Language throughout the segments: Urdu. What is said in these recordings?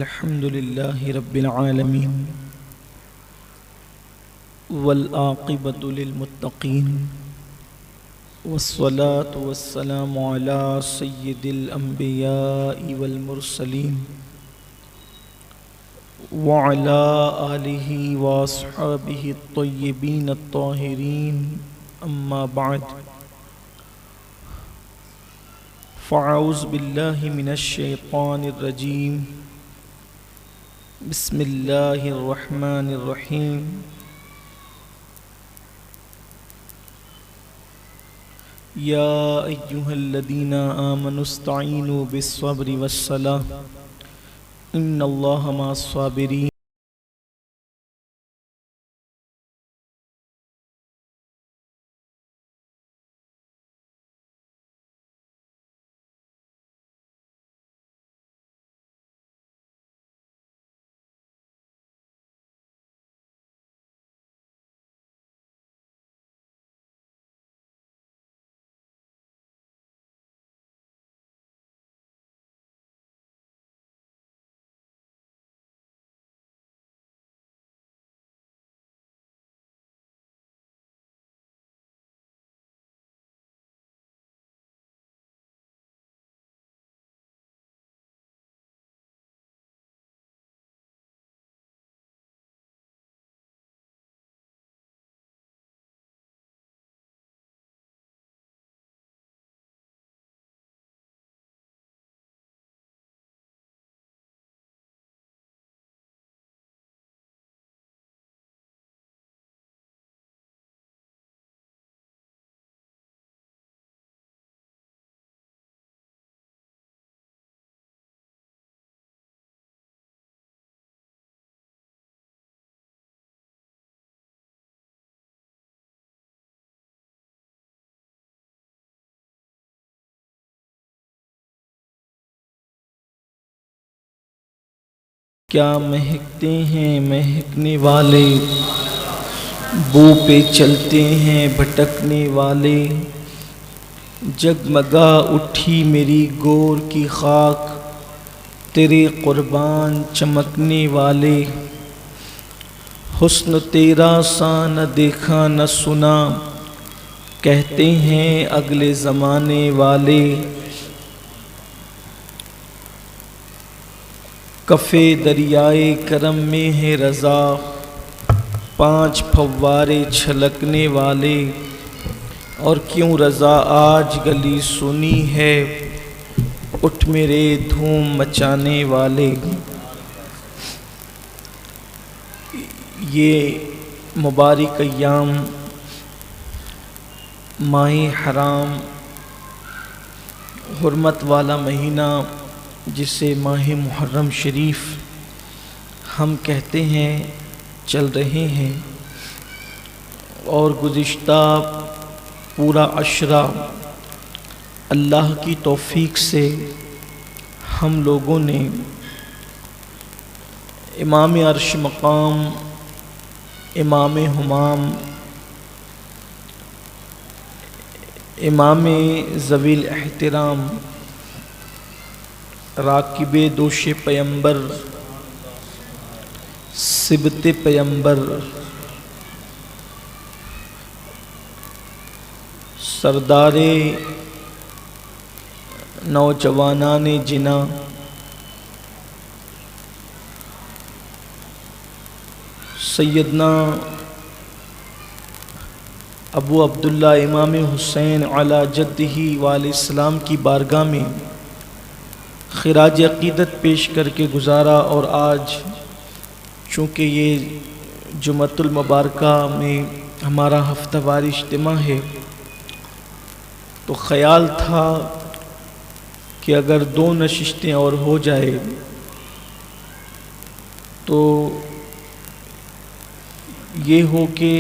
الحمد لله رب العالمين والعاقبة للمتقين والصلاة والسلام على سيد الأنبياء والمرسلين وعلى آله وأصحابه الطيبين الطاهرين أما بعد فأعوذ بالله من الشيطان الرجيم بسم اللہ الرحمن الرحیم یا ایہا الذین آمنوا استعینوا بالصبر والصلاة ان اللہ مع الصابرین۔ کیا مہکتے ہیں مہکنے والے، بو پہ چلتے ہیں بھٹکنے والے، جگمگا اٹھی میری گور کی خاک، تیرے قربان چمکنے والے، حسن تیرا سا نہ دیکھا نہ سنا، کہتے ہیں اگلے زمانے والے، کفے دریائے کرم میں ہے رضا، 5 پھوارے چھلکنے والے، اور کیوں رضا آج گلی سنی ہے، اٹھ میرے دھوم مچانے والے۔ یہ مبارک ایام ماہ حرام، حرمت والا مہینہ جسے ماہ محرم شریف ہم کہتے ہیں، چل رہے ہیں، اور گزشتہ پورا عشرہ اللہ کی توفیق سے ہم لوگوں نے امام عرش مقام، امام ہمام، امام ذوی الاحترام، راکب دوش پیمبر، سبط پیمبر، سردار نوجوانان جنا، سیدنا ابو عبداللہ امام حسین علی جدہ وعلیہ السلام کی بارگاہ میں خراج عقیدت پیش کر کے گزارا، اور آج چونکہ یہ جمعۃ المبارکہ میں ہمارا ہفتہ وار اجتماع ہے، تو خیال تھا کہ اگر 2 نشستیں اور ہو جائے تو یہ ہو کہ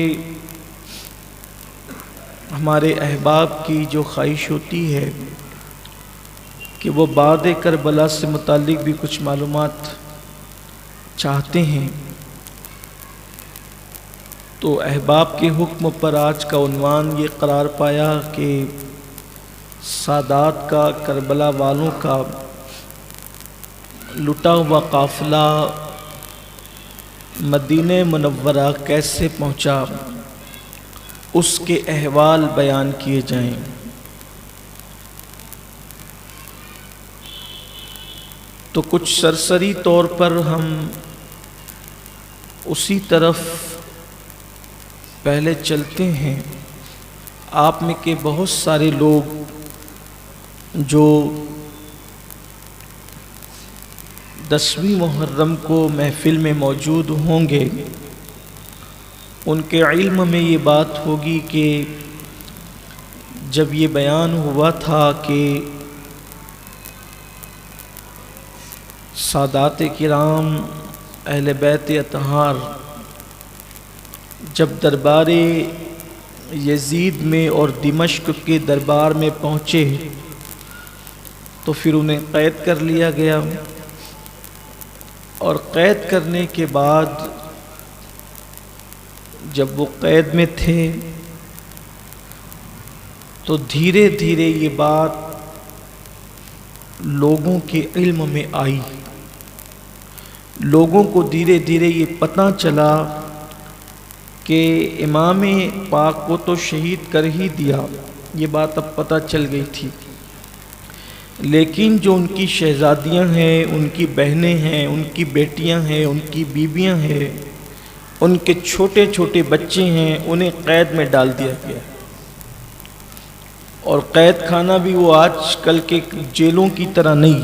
ہمارے احباب کی جو خواہش ہوتی ہے کہ وہ بعد کربلا سے متعلق بھی کچھ معلومات چاہتے ہیں، تو احباب کے حکم پر آج کا عنوان یہ قرار پایا کہ سادات کا، کربلا والوں کا لٹا ہوا قافلہ مدینہ منورہ کیسے پہنچا، اس کے احوال بیان کیے جائیں۔ تو کچھ سرسری طور پر ہم اسی طرف پہلے چلتے ہیں۔ آپ میں کے بہت سارے لوگ جو 10ویں محرم کو محفل میں موجود ہوں گے، ان کے علم میں یہ بات ہوگی کہ جب یہ بیان ہوا تھا کہ سادات کرام اہل بیت اطہار جب دربار یزید میں اور دمشق کے دربار میں پہنچے تو پھر انہیں قید کر لیا گیا، اور قید کرنے کے بعد جب وہ قید میں تھے تو دھیرے دھیرے یہ بات لوگوں کے علم میں آئی، لوگوں کو دھیرے دھیرے یہ پتہ چلا کہ امام پاک کو تو شہید کر ہی دیا، یہ بات اب پتہ چل گئی تھی، لیکن جو ان کی شہزادیاں ہیں، ان کی بہنیں ہیں، ان کی بیٹیاں ہیں، ان کی بیویاں ہیں، ان کے چھوٹے چھوٹے بچے ہیں، انہیں قید میں ڈال دیا گیا۔ اور قید خانہ بھی وہ آج کل کے جیلوں کی طرح نہیں۔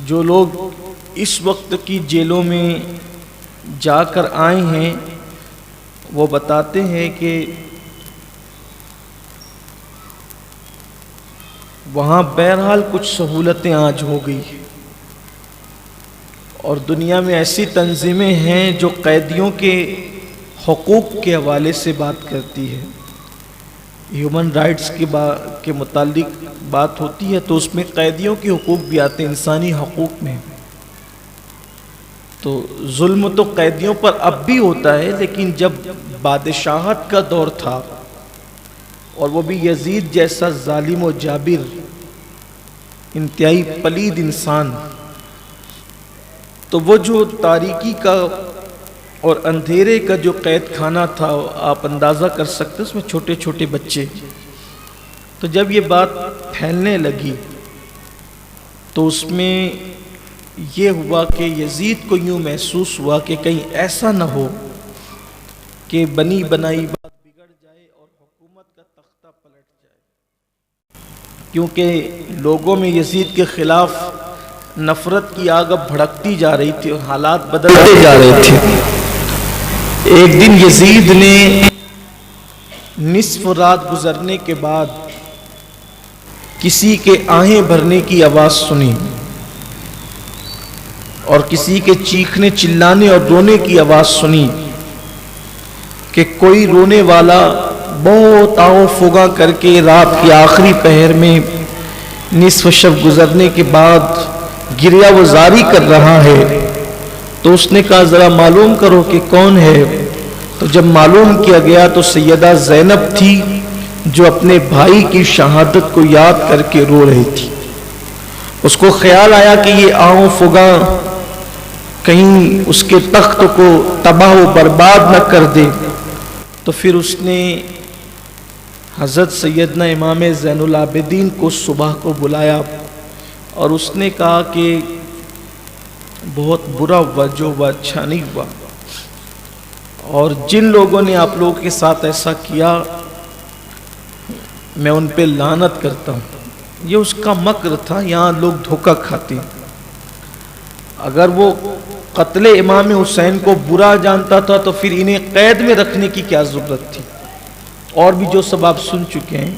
جو لوگ اس وقت کی جیلوں میں جا کر آئے ہیں وہ بتاتے ہیں کہ وہاں بہرحال کچھ سہولتیں آج ہو گئی، اور دنیا میں ایسی تنظیمیں ہیں جو قیدیوں کے حقوق کے حوالے سے بات کرتی ہے۔ ہیومن رائٹس کے متعلق بات ہوتی ہے تو اس میں قیدیوں کے حقوق بھی آتے ہیں، انسانی حقوق میں۔ تو ظلم تو قیدیوں پر اب بھی ہوتا ہے، لیکن جب بادشاہت کا دور تھا اور وہ بھی یزید جیسا ظالم و جابر انتہائی پلید انسان، تو وہ جو تاریکی کا اور اندھیرے کا جو قید خانہ تھا آپ اندازہ کر سکتے، اس میں چھوٹے چھوٹے بچے۔ تو جب یہ بات پھیلنے لگی تو اس میں یہ ہوا کہ یزید کو یوں محسوس ہوا کہ کہیں ایسا نہ ہو کہ بنی بنائی بات بگڑ جائے اور حکومت کا تختہ پلٹ جائے، کیونکہ لوگوں میں یزید کے خلاف نفرت کی آگ اب بھڑکتی جا رہی تھی اور حالات بدلتے جا رہے تھے۔ ایک دن یزید نے نصف رات گزرنے کے بعد کسی کے آہیں بھرنے کی آواز سنی اور کسی کے چیخنے چلانے اور رونے کی آواز سنی کہ کوئی رونے والا بہت آہو فغاں کر کے رات کی آخری پہر میں نصف شب گزرنے کے بعد گریہ وزاری کر رہا ہے۔ تو اس نے کہا ذرا معلوم کرو کہ کون ہے۔ تو جب معلوم کیا گیا تو سیدہ زینب تھی جو اپنے بھائی کی شہادت کو یاد کر کے رو رہی تھی۔ اس کو خیال آیا کہ یہ آہو فغاں کہیں اس کے تخت کو تباہ و برباد نہ کر دے، تو پھر اس نے حضرت سیدنا امام زین العابدین کو صبح کو بلایا اور اس نے کہا کہ بہت برا ہوا جو ہوا اچھا نہیں ہوا، اور جن لوگوں نے آپ لوگوں کے ساتھ ایسا کیا میں ان پہ لعنت کرتا ہوں۔ یہ اس کا مکر تھا، یہاں لوگ دھوکہ کھاتے ہیں۔ اگر وہ قتل امام حسین کو برا جانتا تھا تو پھر انہیں قید میں رکھنے کی کیا ضرورت تھی؟ اور بھی جو سب آپ سن چکے ہیں،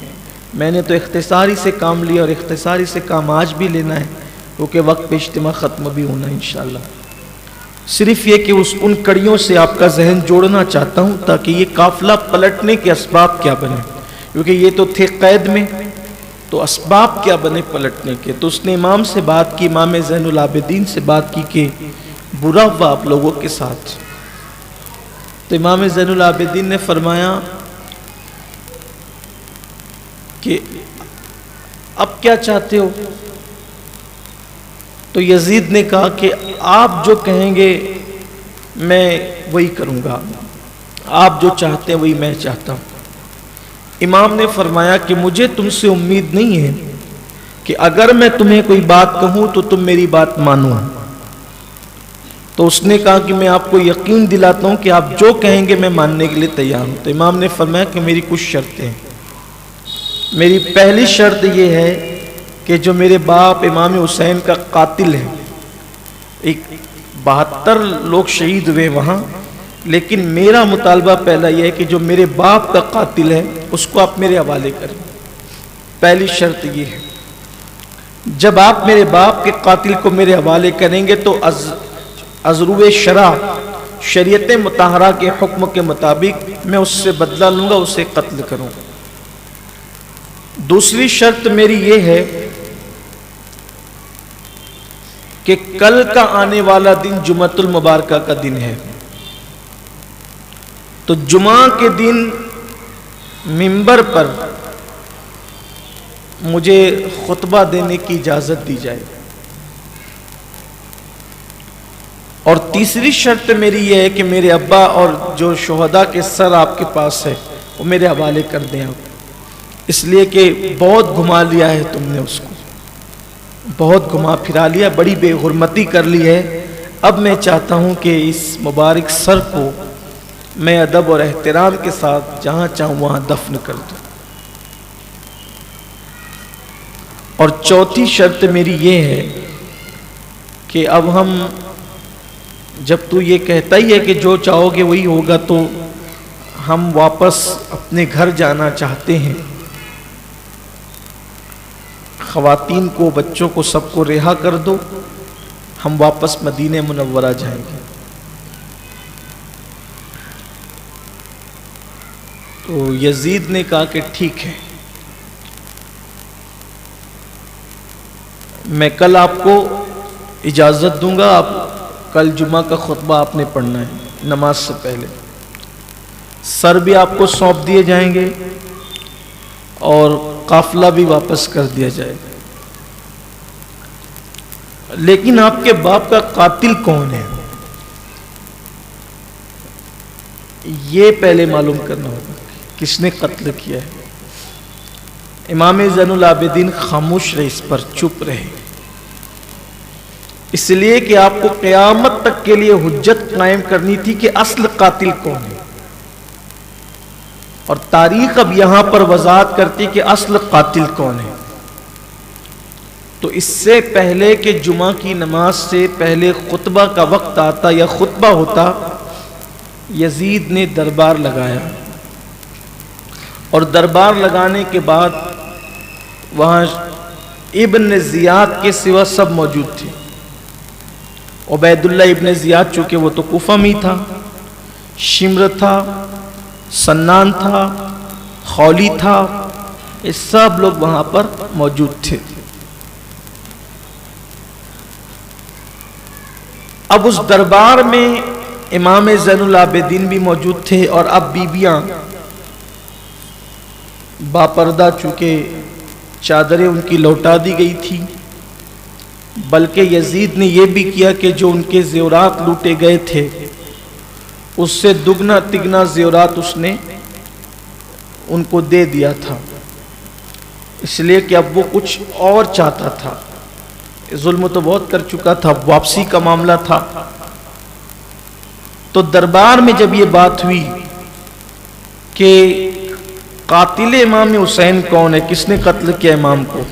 میں نے تو اختصاری سے کام لیا اور اختصاری سے کام آج بھی لینا ہے، کیونکہ وقت پہ اجتماع ختم بھی ہونا ہے انشاءاللہ۔ صرف یہ کہ ان کڑیوں سے آپ کا ذہن جوڑنا چاہتا ہوں تاکہ یہ قافلہ پلٹنے کے اسباب کیا بنے، کیونکہ یہ تو تھے قید میں، تو اسباب کیا بنے پلٹنے کے۔ تو اس نے امام سے بات کی، امام زین العابدین سے بات کی کہ برا ہوا آپ لوگوں کے ساتھ۔ تو امام زین العابدین نے فرمایا کہ اب کیا چاہتے ہو؟ تو یزید نے کہا کہ آپ جو کہیں گے میں وہی کروں گا، آپ جو چاہتے ہیں وہی میں چاہتا ہوں۔ امام نے فرمایا کہ مجھے تم سے امید نہیں ہے کہ اگر میں تمہیں کوئی بات کہوں تو تم میری بات مانو۔ تو اس نے کہا کہ میں آپ کو یقین دلاتا ہوں کہ آپ جو کہیں گے میں ماننے کے لیے تیار ہوں۔ تو امام نے فرمایا کہ میری کچھ شرطیں ہیں۔ میری پہلی شرط یہ ہے کہ جو میرے باپ امام حسین کا قاتل ہے، 72 لوگ شہید ہوئے وہاں، لیکن میرا مطالبہ پہلا یہ ہے کہ جو میرے باپ کا قاتل ہے اس کو آپ میرے حوالے کریں۔ پہلی شرط یہ ہے، جب آپ میرے باپ کے قاتل کو میرے حوالے کریں گے تو ازرو شرع، شریعت مطہرہ کے حکم کے مطابق میں اس سے بدلہ لوں گا، اسے قتل کروں گا۔ دوسری شرط میری یہ ہے کہ کل کا آنے والا دن جمعۃ المبارکہ کا دن ہے، تو جمعہ کے دن منبر پر مجھے خطبہ دینے کی اجازت دی جائے۔ اور تیسری شرط میری یہ ہے کہ میرے ابا اور جو شہداء کے سر آپ کے پاس ہے وہ میرے حوالے کر دیں آپ، اس لیے کہ بہت گھما لیا ہے تم نے اس کو، بہت گھما پھرا لیا، بڑی بے حرمتی کر لی ہے۔ اب میں چاہتا ہوں کہ اس مبارک سر کو میں ادب اور احترام کے ساتھ جہاں چاہوں وہاں دفن کر دوں۔ اور چوتھی شرط میری یہ ہے کہ اب ہم، جب تو یہ کہتا ہی ہے کہ جو چاہو گے وہی ہوگا، تو ہم واپس اپنے گھر جانا چاہتے ہیں۔ خواتین کو، بچوں کو، سب کو رہا کر دو، ہم واپس مدینہ منورہ جائیں گے۔ تو یزید نے کہا کہ ٹھیک ہے، میں کل آپ کو اجازت دوں گا، آپ کل جمعہ کا خطبہ آپ نے پڑھنا ہے نماز سے پہلے، سر بھی آپ کو سونپ دیے جائیں گے اور قافلہ بھی واپس کر دیا جائے گا، لیکن آپ کے باپ کا قاتل کون ہے یہ پہلے معلوم کرنا ہوگا، کس نے قتل کیا ہے۔ امام زین العابدین خاموش رہے، اس پر چپ رہے، اس لیے کہ آپ کو قیامت تک کے لیے حجت قائم کرنی تھی کہ اصل قاتل کون ہے، اور تاریخ اب یہاں پر وضاحت کرتی کہ اصل قاتل کون ہے۔ تو اس سے پہلے کہ جمعہ کی نماز سے پہلے خطبہ کا وقت آتا یا خطبہ ہوتا، یزید نے دربار لگایا، اور دربار لگانے کے بعد وہاں ابن زیاد کے سوا سب موجود تھے۔ عبید اللہ ابن زیاد چونکہ وہ تو کوفہ میں تھا، شمر تھا، سنان تھا، خولی تھا، یہ سب لوگ وہاں پر موجود تھے۔ اب اس دربار میں امام زین العابدین بھی موجود تھے، اور اب بیبیاں باپردہ، چونکہ چادریں ان کی لوٹا دی گئی تھی، بلکہ یزید نے یہ بھی کیا کہ جو ان کے زیورات لوٹے گئے تھے اس سے دگنا تگنا زیورات اس نے ان کو دے دیا تھا، اس لیے کہ اب وہ کچھ اور چاہتا تھا، ظلم تو بہت کر چکا تھا، واپسی کا معاملہ تھا۔ تو دربار میں جب یہ بات ہوئی کہ قاتل امام حسین کون ہے، کس نے قتل کیا امام کو،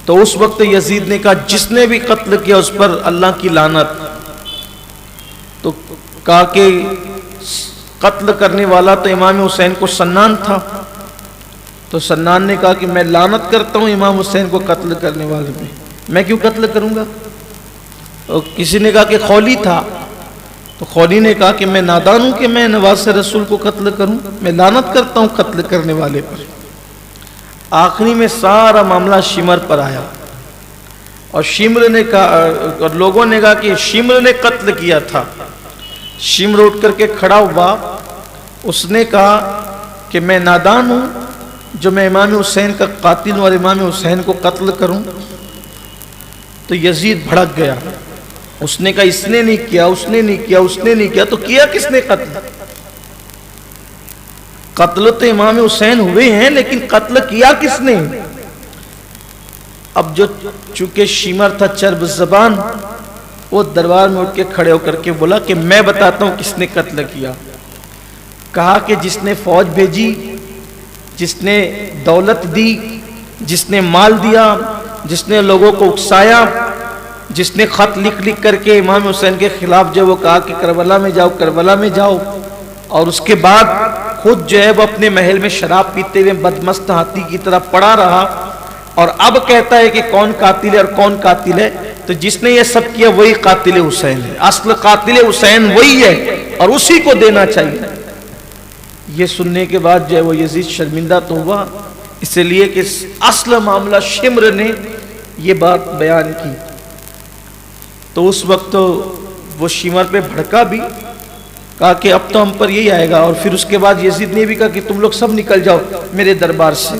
تو اس وقت یزید نے کہا جس نے بھی قتل کیا اس پر اللہ کی لعنت۔ تو کہا کہ قتل کرنے والا تو امام حسین کو سنان تھا، تو سنان نے کہا کہ میں لعنت کرتا ہوں امام حسین کو قتل کرنے والے میں، میں کیوں قتل کروں گا۔ اور کسی نے کہا کہ خولی تھا، تو خولی نے کہا کہ میں نادان ہوں کہ میں نواز رسول کو قتل کروں، میں لعنت کرتا ہوں قتل کرنے والے پر۔ آخری میں سارا معاملہ شمر پر آیا، اور شمر نے کہا، اور لوگوں نے کہا کہ شمر نے قتل کیا تھا۔ شمر اٹھ کر کے کھڑا ہوا، اس نے کہا کہ میں نادان ہوں جو میں امام حسین کا قاتل ہوں اور امام حسین کو قتل کروں۔ تو یزید بھڑک گیا، اس نے کہا اس نے نہیں کیا، اس نے نہیں کیا، اس نے نہیں کیا، تو کیا کس نے قتل؟ قتل تو امام حسین ہوئے ہیں لیکن قتل کیا کس نے؟ اب جو چونکہ شیمر تھا چرب زبان، وہ دربار میں اٹھ کے کھڑے ہو کر کے بولا کہ میں بتاتا ہوں کس نے قتل کیا۔ کہا کہ جس نے فوج بھیجی، جس نے دولت دی، جس نے مال دیا، جس نے لوگوں کو اکسایا، جس نے خط لکھ لکھ کر کے امام حسین کے خلاف جو وہ کہا کہ کربلا میں جاؤ، کربلا میں جاؤ، اور اس کے بعد خود جو ہے وہ اپنے محل میں شراب پیتے ہوئے بدمست ہاتھی کی طرح پڑا رہا، اور اب کہتا ہے کہ کون قاتل ہے اور کون قاتل ہے، تو جس نے یہ سب کیا وہی قاتل حسین ہے، اصل قاتل حسین وہی ہے اور اسی کو دینا چاہیے۔ یہ سننے کے بعد جو ہے وہ یزید شرمندہ تو ہوا، اس لیے کہ اصل معاملہ شمر نے یہ بات بیان کی، تو اس وقت وہ شمر پہ بھڑکا بھی، کہا کہ اب تو ہم پر یہی آئے گا، اور پھر اس کے بعد یزید نے بھی کہا کہ تم لوگ سب نکل جاؤ میرے دربار سے۔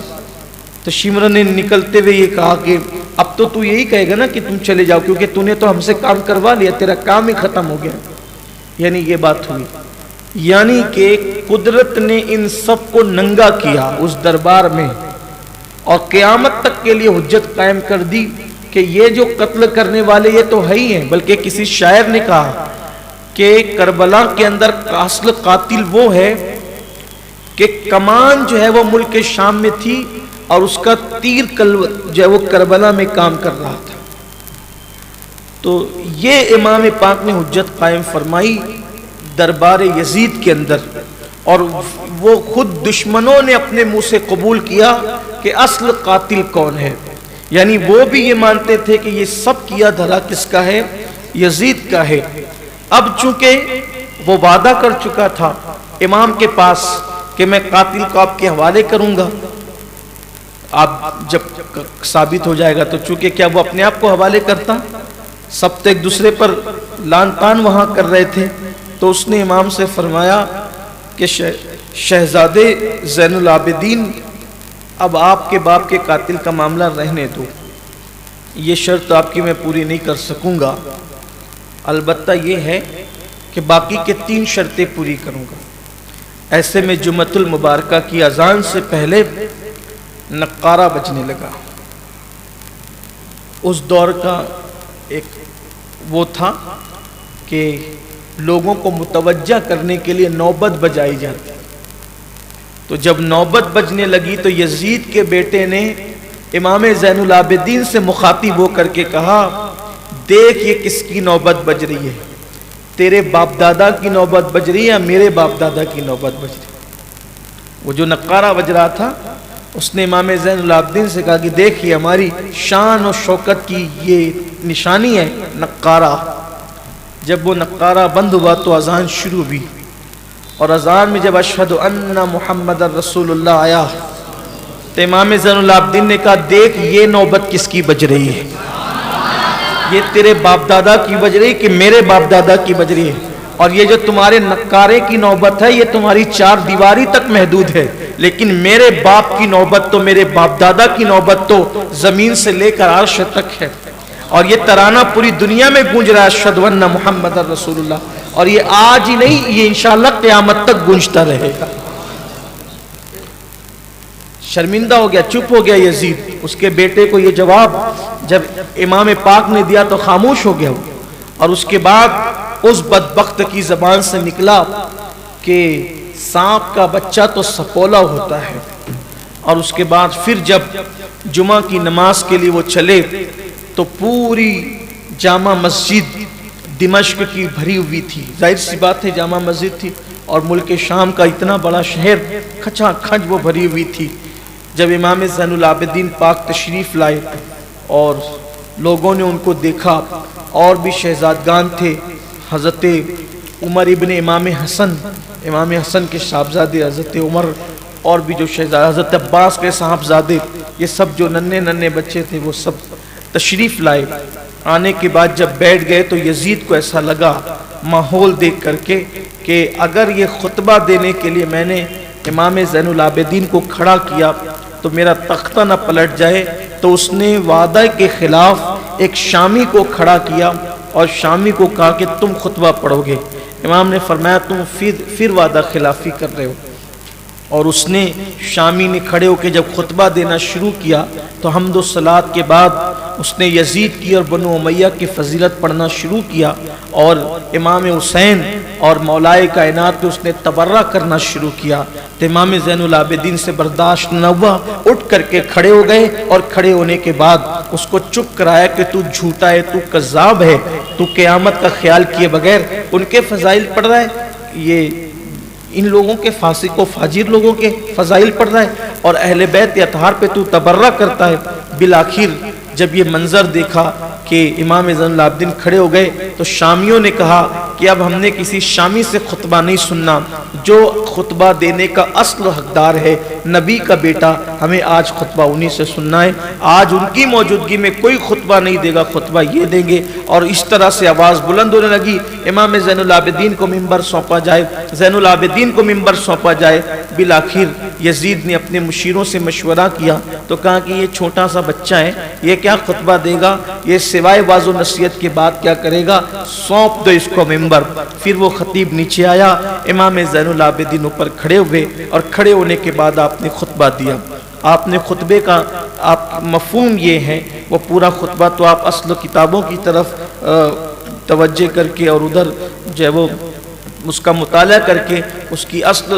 تو شمر نے نکلتے ہوئے یہ کہا کہ اب تو یہی کہے گا نا کہ تم چلے جاؤ، کیونکہ تو نے تو ہم سے کام کروا لیا، تیرا کام ہی ختم ہو گیا۔ یعنی یہ بات ہوئی، یعنی کہ قدرت نے ان سب کو ننگا کیا اس دربار میں، اور قیامت تک کے لیے حجت قائم کر دی کہ یہ جو قتل کرنے والے یہ تو ہے ہی ہیں، بلکہ کسی شاعر نے کہا کہ کربلا کے اندر اصل قاتل وہ ہے کہ کمان جو ہے وہ ملک شام میں تھی اور اس کا تیر جو ہے وہ کربلا میں کام کر رہا تھا۔ تو یہ امام پاک نے حجت قائم فرمائی دربار یزید کے اندر، اور وہ خود دشمنوں نے اپنے منہ سے قبول کیا کہ اصل قاتل کون ہے، یعنی وہ بھی یہ مانتے تھے کہ یہ سب کیا دھرا کس کا ہے؟ یزید کا ہے۔ اب چونکہ وہ وعدہ کر چکا تھا امام کے پاس کہ میں قاتل کو آپ کے حوالے کروں گا، آپ جب ثابت ہو جائے گا، تو چونکہ کیا وہ اپنے آپ کو حوالے کرتا؟ سب تو ایک دوسرے پر لان تان وہاں کر رہے تھے، تو اس نے امام سے فرمایا کہ شہزادے زین العابدین، اب آپ کے باپ کے قاتل کا معاملہ رہنے دو، یہ شرط آپ کی میں پوری نہیں کر سکوں گا، البتہ یہ ہے کہ باقی کے 3 شرطیں پوری کروں گا۔ ایسے میں جمعۃ المبارکہ کی اذان سے پہلے نقارہ بجنے لگا۔ اس دور کا ایک وہ تھا کہ لوگوں کو متوجہ کرنے کے لیے نوبت بجائی جاتی، تو جب نوبت بجنے لگی تو یزید کے بیٹے نے امام زین العابدین سے مخاطب ہو کر کے کہا، دیکھ یہ کس کی نوبت بج رہی ہے، تیرے باپ دادا کی نوبت بج رہی ہے یا میرے باپ دادا کی نوبت بج رہی ہے؟ وہ جو نقارہ بج رہا تھا، اس نے امام زین العابدین سے کہا کہ دیکھ یہ ہماری شان و شوکت کی یہ نشانی ہے نقارہ۔ جب وہ نقارہ بند ہوا تو اذان شروع ہوئی، اور اذان میں جب اشہد ان محمد رسول اللہ آیا تو امام زین العابدین نے کہا دیکھ یہ نوبت کس کی بج رہی ہے، یہ تیرے باپ دادا کی بج رہی کہ میرے باپ دادا کی بج رہی ہے، اور یہ جو تمہارے نقارے کی نوبت ہے یہ تمہاری 4 دیواری تک محدود ہے، لیکن میرے باپ کی نوبت تو، میرے باپ دادا کی نوبت تو زمین سے لے کر عرش تک ہے، اور یہ ترانہ پوری دنیا میں گونج رہا ہے اشہد ان محمد رسول اللہ، اور یہ آج ہی نہیں، یہ انشاءاللہ قیامت تک گونجتا رہے گا۔ شرمندہ ہو گیا، چپ ہو گیا یزید، اس کے بیٹے کو یہ جواب جب امام پاک نے دیا تو خاموش ہو گیا، اور اس کے بعد اس بدبخت کی زبان سے نکلا کہ سانپ کا بچہ تو سپولا ہوتا ہے، اور اس کے بعد پھر جب جمعہ کی نماز کے لیے وہ چلے تو پوری جامع مسجد دمشق کی بھری ہوئی تھی، ظاہر سی بات ہے جامع مسجد تھی، اور ملک شام کا اتنا بڑا شہر کھچا کھچ وہ بھری ہوئی تھی۔ جب امام زین العابدین پاک تشریف لائے اور لوگوں نے ان کو دیکھا، اور بھی شہزادگان تھے، حضرت عمر ابن امام حسن کے صاحبزادے حضرت عمر، اور بھی جو شہزادے حضرت عباس کے صاحبزادے، یہ سب جو ننھے ننھے بچے تھے وہ سب تشریف لائے۔ آنے کے بعد جب بیٹھ گئے تو یزید کو ایسا لگا ماحول دیکھ کر کے کہ اگر یہ خطبہ دینے کے لیے میں نے امام زین العابدین کو کھڑا کیا تو میرا تختہ نہ پلٹ جائے، تو اس نے وعدہ کے خلاف ایک شامی کو کھڑا کیا اور شامی کو کہا کہ تم خطبہ پڑھو گے۔ امام نے فرمایا تم پھر وعدہ خلافی کر رہے ہو، اور اس نے شامی نے کھڑے ہو کے جب خطبہ دینا شروع کیا تو حمد و صلات کے بعد اس نے یزید کی اور بنو امیہ کی فضیلت پڑھنا شروع کیا، اور امام حسین اور مولائے کائنات پہ اس نے تبرہ کرنا شروع کیا۔ تو امام زین العابدین سے برداشت نہ ہوا، اٹھ کر کے کھڑے ہو گئے، اور کھڑے ہونے کے بعد اس کو چپ کرایا کہ تو جھوٹا ہے، تو کذاب ہے، تو قیامت کا خیال کیے بغیر ان کے فضائل پڑھ رہا ہے، یہ ان لوگوں کے فاسق و فاجر لوگوں کے فضائل پڑھ رہا ہے، اور اہل بیت اطہار پہ تو تبرہ کرتا ہے۔ بالآخر جب یہ منظر دیکھا کہ امام زین العابدین کھڑے ہو گئے تو شامیوں نے کہا کہ اب ہم نے کسی شامی سے خطبہ نہیں سننا، جو خطبہ دینے کا اصل حقدار ہے نبی کا بیٹا، ہمیں آج خطبہ انہی سے سننا ہے، آج ان کی موجودگی میں کوئی خطبہ نہیں دے گا، خطبہ یہ دیں گے۔ اور اس طرح سے آواز بلند ہونے لگی، امام زین العابدین کو منبر سونپا جائے، زین العابدین کو منبر سونپا جائے۔ بالآخر یزید نے اپنے مشیروں سے مشورہ کیا تو کہا کہ یہ چھوٹا سا بچہ ہے، یہ کیا خطبہ دے گا، یہ سوائے واعظ و نصیحت کے بعد کیا کرے گا، سونپ دو اس کو منبر۔ پھر وہ خطیب نیچے آیا، امام زین العابدین اوپر کھڑے ہوئے، اور کھڑے ہونے کے بعد آپ نے خطبہ دیا۔ آپ نے خطبے کا مفہوم یہ ہے، وہ پورا خطبہ تو آپ اصل کتابوں کی طرف توجہ کر کے اور ادھر جو ہے وہ اس کا مطالعہ کر کے اس کی اصل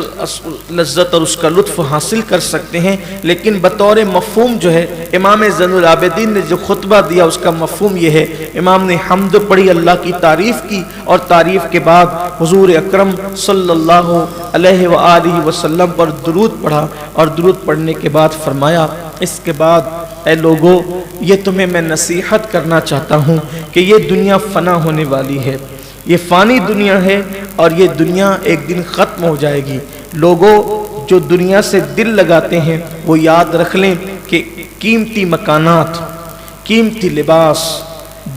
لذت اور اس کا لطف حاصل کر سکتے ہیں، لیکن بطور مفہوم جو ہے امام زین العابدین نے جو خطبہ دیا اس کا مفہوم یہ ہے، امام نے حمد پڑھی، اللہ کی تعریف کی، اور تعریف کے بعد حضور اکرم صلی اللہ علیہ وآلہ وسلم پر درود پڑھا، اور درود پڑھنے کے بعد فرمایا اس کے بعد اے لوگو یہ تمہیں میں نصیحت کرنا چاہتا ہوں کہ یہ دنیا فنا ہونے والی ہے، یہ فانی دنیا ہے، اور یہ دنیا ایک دن ختم ہو جائے گی۔ لوگوں جو دنیا سے دل لگاتے ہیں وہ یاد رکھ لیں کہ قیمتی مکانات، قیمتی لباس،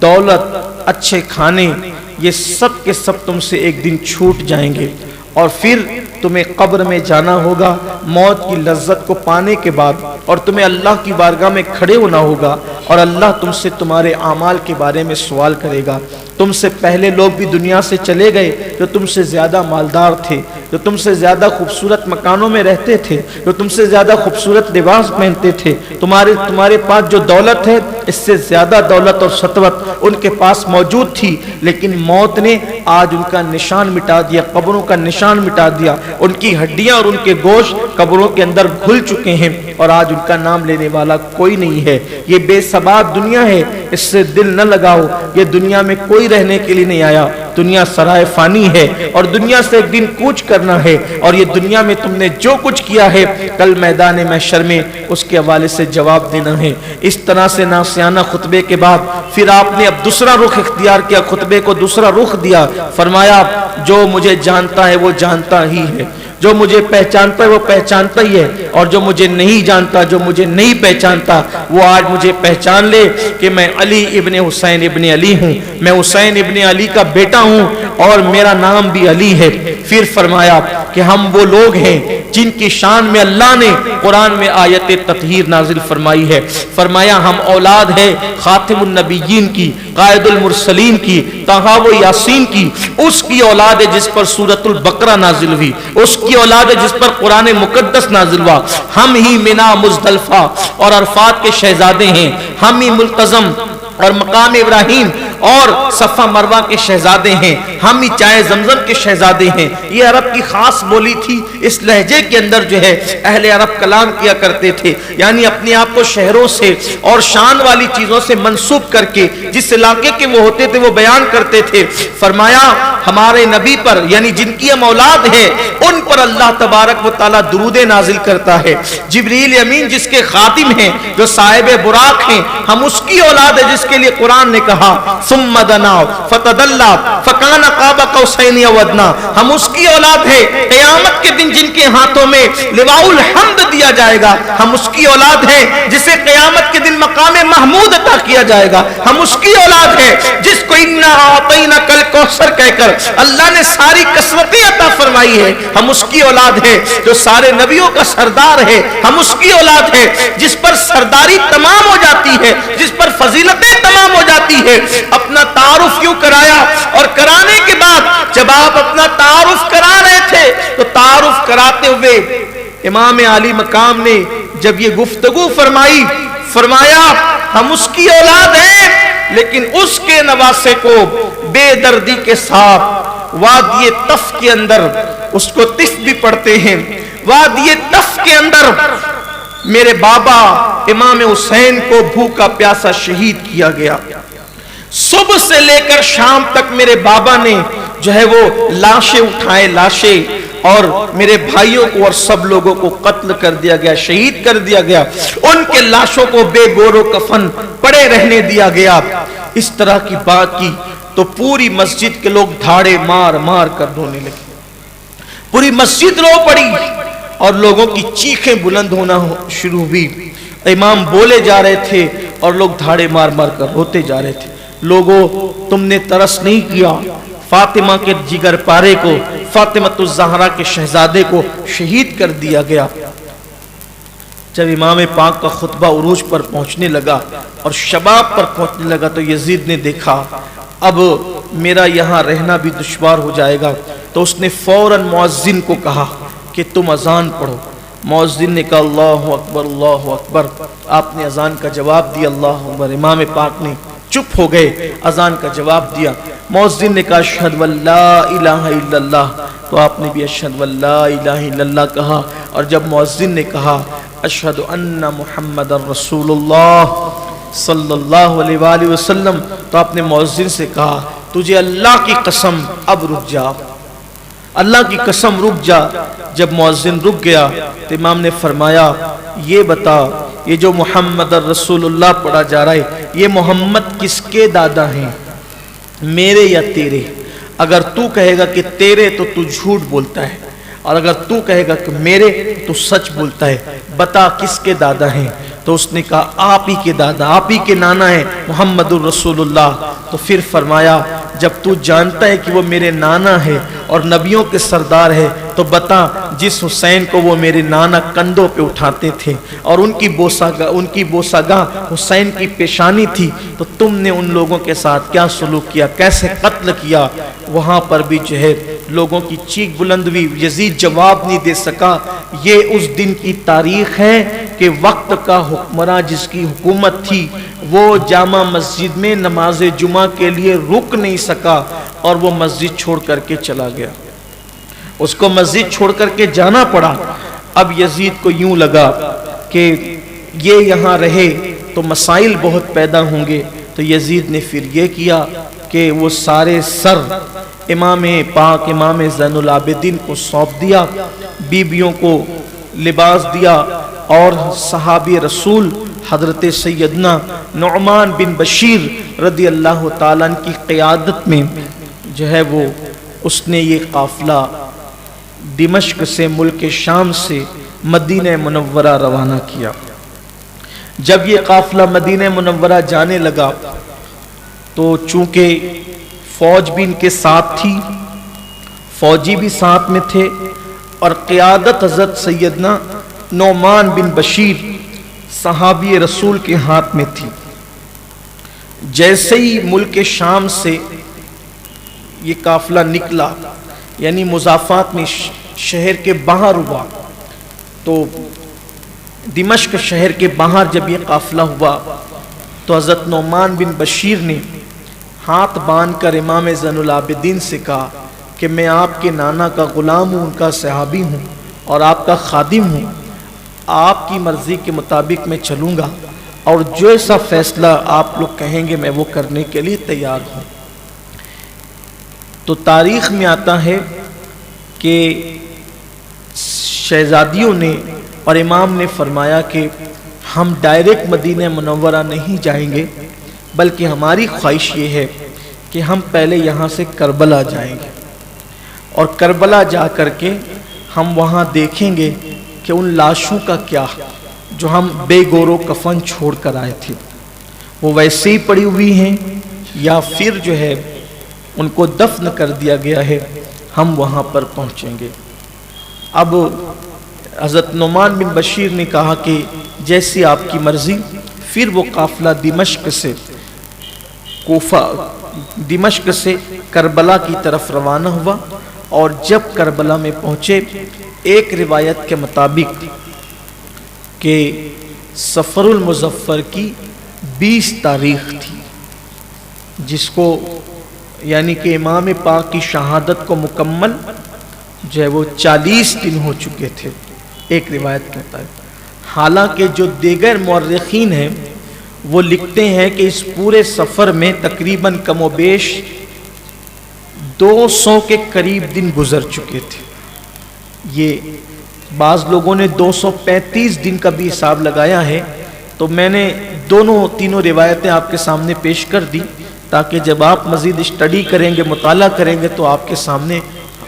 دولت، اچھے کھانے، یہ سب کے سب تم سے ایک دن چھوٹ جائیں گے، اور پھر تمہیں قبر میں جانا ہوگا موت کی لذت کو پانے کے بعد، اور تمہیں اللہ کی بارگاہ میں کھڑے ہونا ہوگا، اور اللہ تم سے تمہارے اعمال کے بارے میں سوال کرے گا۔ تم سے پہلے لوگ بھی دنیا سے چلے گئے جو تم سے زیادہ مالدار تھے، جو تم سے زیادہ خوبصورت مکانوں میں رہتے تھے، جو تم سے زیادہ خوبصورت لباس پہنتے تھے، تمہارے پاس جو دولت ہے اس سے زیادہ دولت اور سطوت ان کے پاس موجود تھی، لیکن موت نے آج ان کا نشان مٹا دیا، قبروں کا نشان مٹا دیا، ان کی ہڈیاں اور ان کے گوشت قبروں کے اندر گھل چکے ہیں، اور آج ان کا نام لینے والا کوئی نہیں ہے۔ یہ بے ثبات دنیا ہے، اس سے دل نہ لگاؤ، یہ دنیا میں کوئی رہنے کے لیے نہیں آیا، دنیا سرائے فانی ہے، اور دنیا سے ایک دن کوچ کرنا ہے، اور یہ دنیا میں تم نے جو کچھ کیا ہے کل میدان محشر میں اس کے حوالے سے جواب دینا ہے۔ اس طرح سے ناسیانہ خطبے کے بعد پھر آپ نے اب دوسرا رخ اختیار کیا، خطبے کو دوسرا رخ دیا، فرمایا جو مجھے جانتا ہے وہ جانتا ہی ہے، جو مجھے پہچانتا ہے وہ پہچانتا ہی ہے، اور جو مجھے نہیں جانتا، جو مجھے نہیں پہچانتا، وہ آج مجھے پہچان لے کہ میں علی ابن حسین ابن علی ہوں، میں حسین ابن علی کا بیٹا ہوں، اور میرا نام بھی علی ہے۔ پھر فرمایا کہ ہم وہ لوگ ہیں جن کی شان میں اللہ نے قرآن میں آیت تطہیر نازل فرمائی ہے، فرمایا ہم اولاد ہے خاتم النبیین کی، قائد المرسلین کی، طٰہٰ و یاسین کی، اس کی اولاد ہے جس پر سورۃ البقرہ نازل ہوئی، اس کی اولاد ہے جس پر قرآن مقدس نازل ہوا۔ ہم ہی منا مزدلفہ اور عرفات کے شہزادے ہیں، ہم ہی ملتزم اور مقام ابراہیم اور صفا مروہ کے شہزادے ہیں، ہم ہی چائے زمزم کے شہزادے ہیں۔ یہ عرب کی خاص بولی تھی، اس لہجے کے اندر جو ہے اہل عرب کلام کیا کرتے تھے، یعنی اپنے آپ کو شہروں سے اور شان والی چیزوں سے منسوب کر کے جس علاقے کے وہ ہوتے تھے وہ بیان کرتے تھے۔ فرمایا ہمارے نبی پر، یعنی جن کی ہم اولاد ہے، ان پر اللہ تبارک و تعالیٰ درود نازل کرتا ہے۔ جبریل امین جس کے خادم ہیں، جو صاحب براق ہیں، ہم اس کی اولاد ہے جس کے لیے قرآن نے کہا ثم دنا فتدلى فكان قاب قوسين او ادنى. ہم اس کی اولاد ہے قیامت کے دن جن کے ہاتھوں میں لواء الحمد دیا جائے گا. ہم اس کی اولاد ہے جسے قیامت کے دن مقام محمود عطا کیا جائے گا. ہم اس کی اولاد ہے جس کو انا اعطیناک الکوثر کہہ کر اللہ نے ساری کثرتیں عطا فرمائی ہے. ہم اس کی اولاد ہے جو سارے نبیوں کا سردار ہے. ہم اس کی اولاد ہے جس پر سرداری تمام ہو جاتی ہے, جس پر فضیلتیں تمام ہو جاتی ہے. اپنا تعارف کیوں کرایا, اور کرانے کے بعد جب آپ اپنا تعارف کرا رہے تھے تو تعارف کراتے ہوئے امام عالی مقام نے جب یہ گفتگو فرمائی, فرمایا ہم اس کی اولاد ہیں لیکن اس کے نواسے کو بے دردی کے ساتھ وادی تف کے اندر, اس کو تف بھی پڑھتے ہیں, وادی تف کے اندر میرے بابا امام حسین کو بھوکا پیاسا شہید کیا گیا. صبح سے لے کر شام تک میرے بابا نے جو ہے وہ لاشیں اٹھائے, لاشیں, اور میرے بھائیوں کو اور سب لوگوں کو قتل کر دیا گیا, شہید کر دیا گیا. ان کے لاشوں کو بے گور و کفن پڑے رہنے دیا گیا. اس طرح کی بات کی تو پوری مسجد کے لوگ دھاڑے مار مار کر رونے لگے. پوری مسجد رو پڑی اور لوگوں کی چیخیں بلند ہونا شروع ہوئی. امام بولے جا رہے تھے اور لوگ دھاڑے مار مار کر روتے جا رہے تھے. لوگوں, تم نے ترس نہیں کیا فاطمہ کے جگر پارے کو, فاطمۃ الزہرا کے شہزادے کو شہید کر دیا گیا. جب امام پاک کا خطبہ عروج پر پہنچنے لگا اور شباب پر پہنچنے لگا تو یزید نے دیکھا اب میرا یہاں رہنا بھی دشوار ہو جائے گا, تو اس نے فوراً مؤذن کو کہا کہ تم اذان پڑھو. مؤذن نے کہا اللہ اکبر اللہ اکبر. آپ نے اذان کا جواب دیا اللہ اکبر. امام پاک نے چپ ہو گئے, اذان کا جواب دیا. مؤذن نے کہا اشہد ان لا الہ الا اللہ, تو آپ نے بھی اشہد ان لا الہ الا اللہ کہا. اور جب مؤذن نے کہا اشہد ان محمد رسول اللہ صلی اللہ علیہ وآلہ وسلم, تو آپ نے مؤذن سے کہا تجھے اللہ کی قسم اب رک جا, اللہ کی قسم رک جا. جب مؤذن رک گیا تو امام نے فرمایا یہ بتا, یہ جو محمد رسول اللہ پڑھا جا رہا ہے یہ محمد کس کے دادا ہیں, میرے یا تیرے؟ اگر تو کہے گا کہ تیرے تو تو جھوٹ بولتا ہے, اور اگر تو کہے گا کہ میرے تو سچ بولتا ہے. بتا کس کے دادا ہیں؟ تو اس نے کہا آپ ہی کے دادا, آپ ہی کے نانا ہیں محمد الرسول اللہ. تو پھر فرمایا جب تو جانتا ہے کہ وہ میرے نانا ہے اور نبیوں کے سردار ہے تو بتا جس حسین کو وہ میرے نانا کندھوں پہ اٹھاتے تھے اور ان کی بوسہگاہ حسین کی پیشانی تھی, تو تم نے ان لوگوں کے ساتھ کیا سلوک کیا, کیسے قتل کیا؟ وہاں پر بھی جو ہے لوگوں کی چیخ بلند ہوئی. یزید جواب نہیں دے سکا. یہ اس دن کی تاریخ ہے کہ وقت کا حکمراں جس کی حکومت تھی وہ جامع مسجد میں نماز جمعہ کے لیے رک نہیں سکا اور وہ مسجد چھوڑ کر کے چلا گیا. اس کو مسجد چھوڑ کر کے جانا پڑا. اب یزید کو یوں لگا کہ یہ یہاں رہے تو مسائل بہت پیدا ہوں گے, تو یزید نے پھر یہ کیا کہ وہ سارے سر امام پاک امام زین العابدین کو سونپ دیا, بیبیوں کو لباس دیا, اور صحابی رسول حضرت سیدنا نعمان بن بشیر رضی اللہ تعالیٰ عنہ کی قیادت میں جو ہے وہ اس نے یہ قافلہ دمشق سے ملک شام سے مدینہ منورہ روانہ کیا. جب یہ قافلہ مدینہ منورہ جانے لگا تو چونکہ فوج بھی ان کے ساتھ تھی, فوجی بھی ساتھ میں تھے, اور قیادت حضرت سیدنا نعمان بن بشیر صحابی رسول کے ہاتھ میں تھی. جیسے ہی ملک شام سے یہ قافلہ نکلا, یعنی مضافات میں شہر کے باہر ہوا, تو دمشق شہر کے باہر جب یہ قافلہ ہوا تو حضرت نعمان بن بشیر نے ہاتھ باندھ کر امام زین العابدین سے کہا کہ میں آپ کے نانا کا غلام ہوں, ان کا صحابی ہوں اور آپ کا خادم ہوں, آپ کی مرضی کے مطابق میں چلوں گا اور جو ایسا فیصلہ آپ لوگ کہیں گے میں وہ کرنے کے لیے تیار ہوں. تو تاریخ میں آتا ہے کہ شہزادیوں نے اور امام نے فرمایا کہ ہم ڈائریکٹ مدینہ منورہ نہیں جائیں گے, بلکہ ہماری خواہش یہ ہے کہ ہم پہلے یہاں سے کربلا جائیں گے اور کربلا جا کر کے ہم وہاں دیکھیں گے کہ ان لاشوں کا کیا، جو ہم بے گورو کفن چھوڑ کر آئے تھے وہ ویسے ہی پڑی ہوئی ہیں یا پھر جو ہے ان کو دفن کر دیا گیا ہے۔ ہم وہاں پر پہنچیں گے۔ اب حضرت نعمان بن بشیر نے کہا کہ جیسی آپ کی مرضی۔ پھر وہ قافلہ دمشق سے کربلا کی طرف روانہ ہوا، اور جب کربلا میں پہنچے، ایک روایت کے مطابق کہ صفر المظفر کی 20 تاریخ تھی، جس کو یعنی کہ امام پاک کی شہادت کو مکمل جو ہے وہ 40 دن ہو چکے تھے ایک روایت کے مطابق۔ حالانکہ جو دیگر مورخین ہیں وہ لکھتے ہیں کہ اس پورے سفر میں تقریباً کم و بیش 200 کے قریب دن گزر چکے تھے۔ یہ بعض لوگوں نے 235 دن کا بھی حساب لگایا ہے، تو میں نے تینوں روایتیں آپ کے سامنے پیش کر دی تاکہ جب آپ مزید اسٹڈی کریں گے، مطالعہ کریں گے تو آپ کے سامنے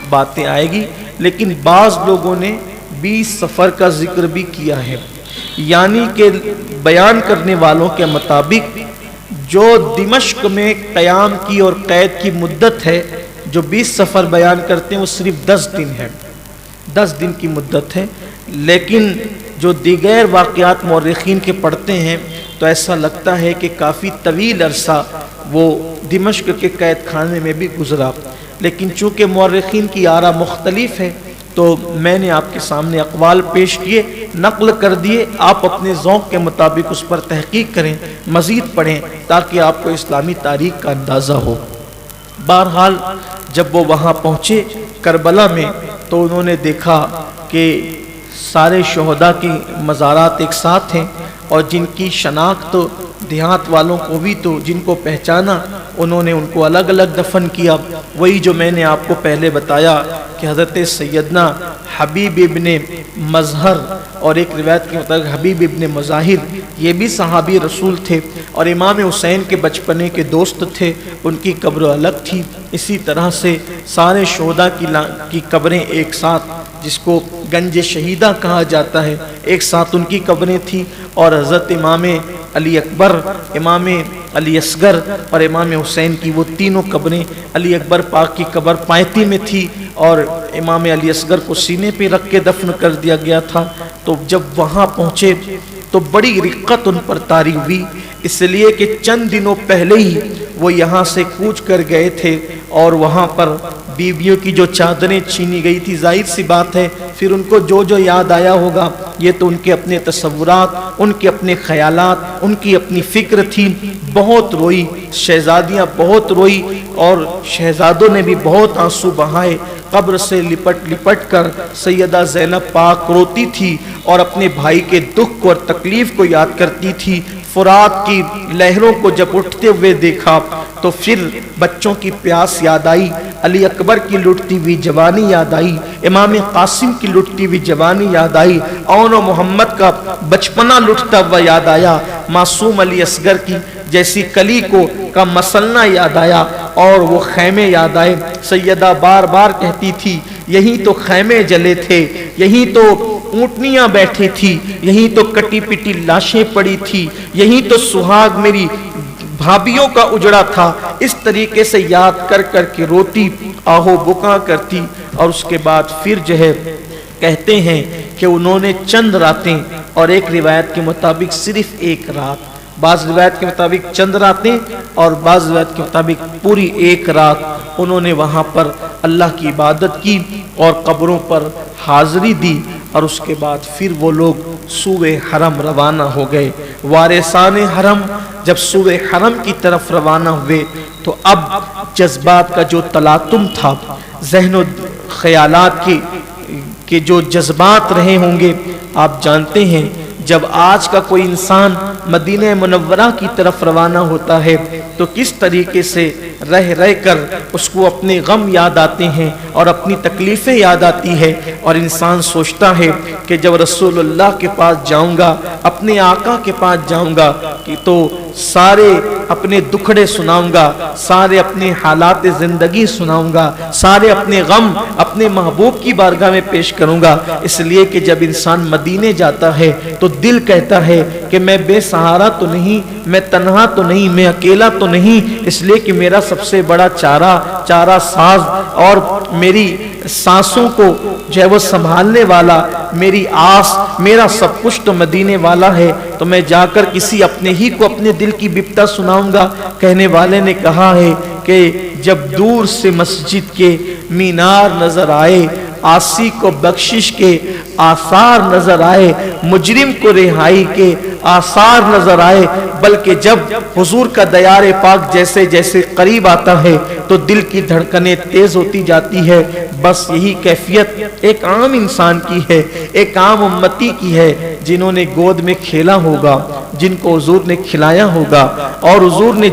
باتیں آئے گی۔ لیکن بعض لوگوں نے 20 سفر کا ذکر بھی کیا ہے، یعنی کہ بیان کرنے والوں کے مطابق جو دمشق میں قیام کی اور قید کی مدت ہے، جو 20 سفر بیان کرتے ہیں وہ صرف 10 دن ہے، 10 دن کی مدت ہے۔ لیکن جو دیگر واقعات مورخین کے پڑھتے ہیں تو ایسا لگتا ہے کہ کافی طویل عرصہ وہ دمشق کے قید خانے میں بھی گزرا۔ لیکن چونکہ مورخین کی آراء مختلف ہے تو میں نے آپ کے سامنے اقوال پیش کیے، نقل کر دیے، آپ اپنے ذوق کے مطابق اس پر تحقیق کریں، مزید پڑھیں تاکہ آپ کو اسلامی تاریخ کا اندازہ ہو۔ بہرحال جب وہ وہاں پہنچے کربلا میں تو انہوں نے دیکھا کہ سارے شہداء کی مزارات ایک ساتھ ہیں، اور جن کی شناخت دیہات والوں کو بھی تو جن کو پہچانا انہوں نے ان کو الگ الگ دفن کیا۔ وہی جو میں نے آپ کو پہلے بتایا کہ حضرت سیدنا حبیب ابن مظہر اور ایک روایت کے مطابق حبیب ابن مظاہر، یہ بھی صحابی رسول تھے اور امام حسین کے بچپنے کے دوست تھے، ان کی قبر الگ تھی۔ اسی طرح سے سارے شہداء کی قبریں ایک ساتھ، جس کو گنج شہیدہ کہا جاتا ہے، ایک ساتھ ان کی قبریں تھیں، اور حضرت امام علی اکبر، امام علی اصغر اور امام حسین کی وہ تینوں قبریں، علی اکبر پاک کی قبر پایتی میں تھی اور امام علی اصغر کو سینے پہ رکھ کے دفن کر دیا گیا تھا۔ تو جب وہاں پہنچے تو بڑی رقت ان پر طاری ہوئی، اس لیے کہ چند دنوں پہلے ہی وہ یہاں سے کوچ کر گئے تھے، اور وہاں پر بیویوں کی جو چادریں چھینی گئی تھی، ظاہر سی بات ہے پھر ان کو جو جو یاد آیا ہوگا، یہ تو ان کے اپنے تصورات، ان کے اپنے خیالات، ان کی اپنی فکر تھی۔ بہت روئی شہزادیاں، بہت روئی، اور شہزادوں نے بھی بہت آنسو بہائے۔ قبر سے لپٹ لپٹ کر سیدہ زینب پاک روتی تھی اور اپنے بھائی کے دکھ کو اور تکلیف کو یاد کرتی تھی۔ فرات کی لہروں کو جب اٹھتے ہوئے دیکھا تو پھر بچوں کی پیاس یاد آئی، علی اکبر کی لٹتی ہوئی جوانی یاد آئی، امام قاسم کی لٹتی ہوئی جوانی یاد آئی، اون و محمد کا بچپنا لٹتا ہوا یاد آیا، معصوم علی اصغر کی جیسی کلی کا مسلنا یاد آیا، اور وہ خیمے یاد آئے۔ سیدہ بار بار کہتی تھی یہی تو خیمے جلے تھے، یہی تو اونٹنیاں بیٹھی تھی، یہی تو کٹی پٹی لاشیں پڑی تھی، یہی تو سہاگ میری بھابھیوں کا اجڑا تھا۔ اس طریقے سے یاد کر کر کے روتی، آہو بکا کرتی، اور اس کے بعد پھر جو ہے کہتے ہیں کہ انہوں نے چند راتیں، اور ایک روایت کے مطابق صرف ایک رات، بعض روایت کے مطابق چند راتیں اور بعض روایت کے مطابق پوری ایک رات انہوں نے وہاں پر اللہ کی عبادت کی اور قبروں پر حاضری دی، اور اس کے بعد پھر وہ لوگ سوئے حرم روانہ ہو گئے۔ وارثان حرم جب سوئے حرم کی طرف روانہ ہوئے تو اب جذبات کا جو تلاطم تھا، ذہن و خیالات کے جو جذبات رہے ہوں گے، آپ جانتے ہیں جب آج کا کوئی انسان مدینہ منورہ کی طرف روانہ ہوتا ہے تو کس طریقے سے رہ رہ کر اس کو اپنے غم یاد آتے ہیں اور اپنی تکلیفیں یاد آتی ہے، اور انسان سوچتا ہے کہ جب رسول اللہ کے پاس جاؤں گا، اپنے آقا کے پاس جاؤں گا کہ تو سارے اپنے دکھڑے سناؤں گا، سارے اپنے حالات زندگی سناؤں گا، سارے اپنے غم اپنے محبوب کی بارگاہ میں پیش کروں گا۔ اس لیے کہ جب انسان مدینے جاتا ہے تو دل کہتا ہے کہ میں بے سہارا تو نہیں، میں تنہا تو نہیں، میں اکیلا تو نہیں، اس لیے کہ میرا سب سے بڑا چارہ ساز اور میری سانسوں کو جو ہے وہ سنبھالنے والا، میری آس، میرا سب کچھ تو مدینے والا ہے، تو میں جا کر کسی اپنے ہی کو اپنے دل کی بپتا سناؤں گا۔ کہنے والے نے کہا ہے کہ جب دور سے مسجد کے مینار نظر آئے، عاصی کو بخشش کے آثار نظر آئے، مجرم کو رہائی کے آثار نظر آئے، بلکہ جب حضور کا دیار پاک جیسے جیسے قریب آتا ہے تو دل کی دھڑکنیں تیز ہوتی جاتی ہے۔ بس یہی کیفیت ایک عام انسان کی ہے، ایک عام امتی کی ہے، جنہوں نے گود میں کھیلا ہوگا، جن کو حضور نے کھلایا ہوگا، اور حضور نے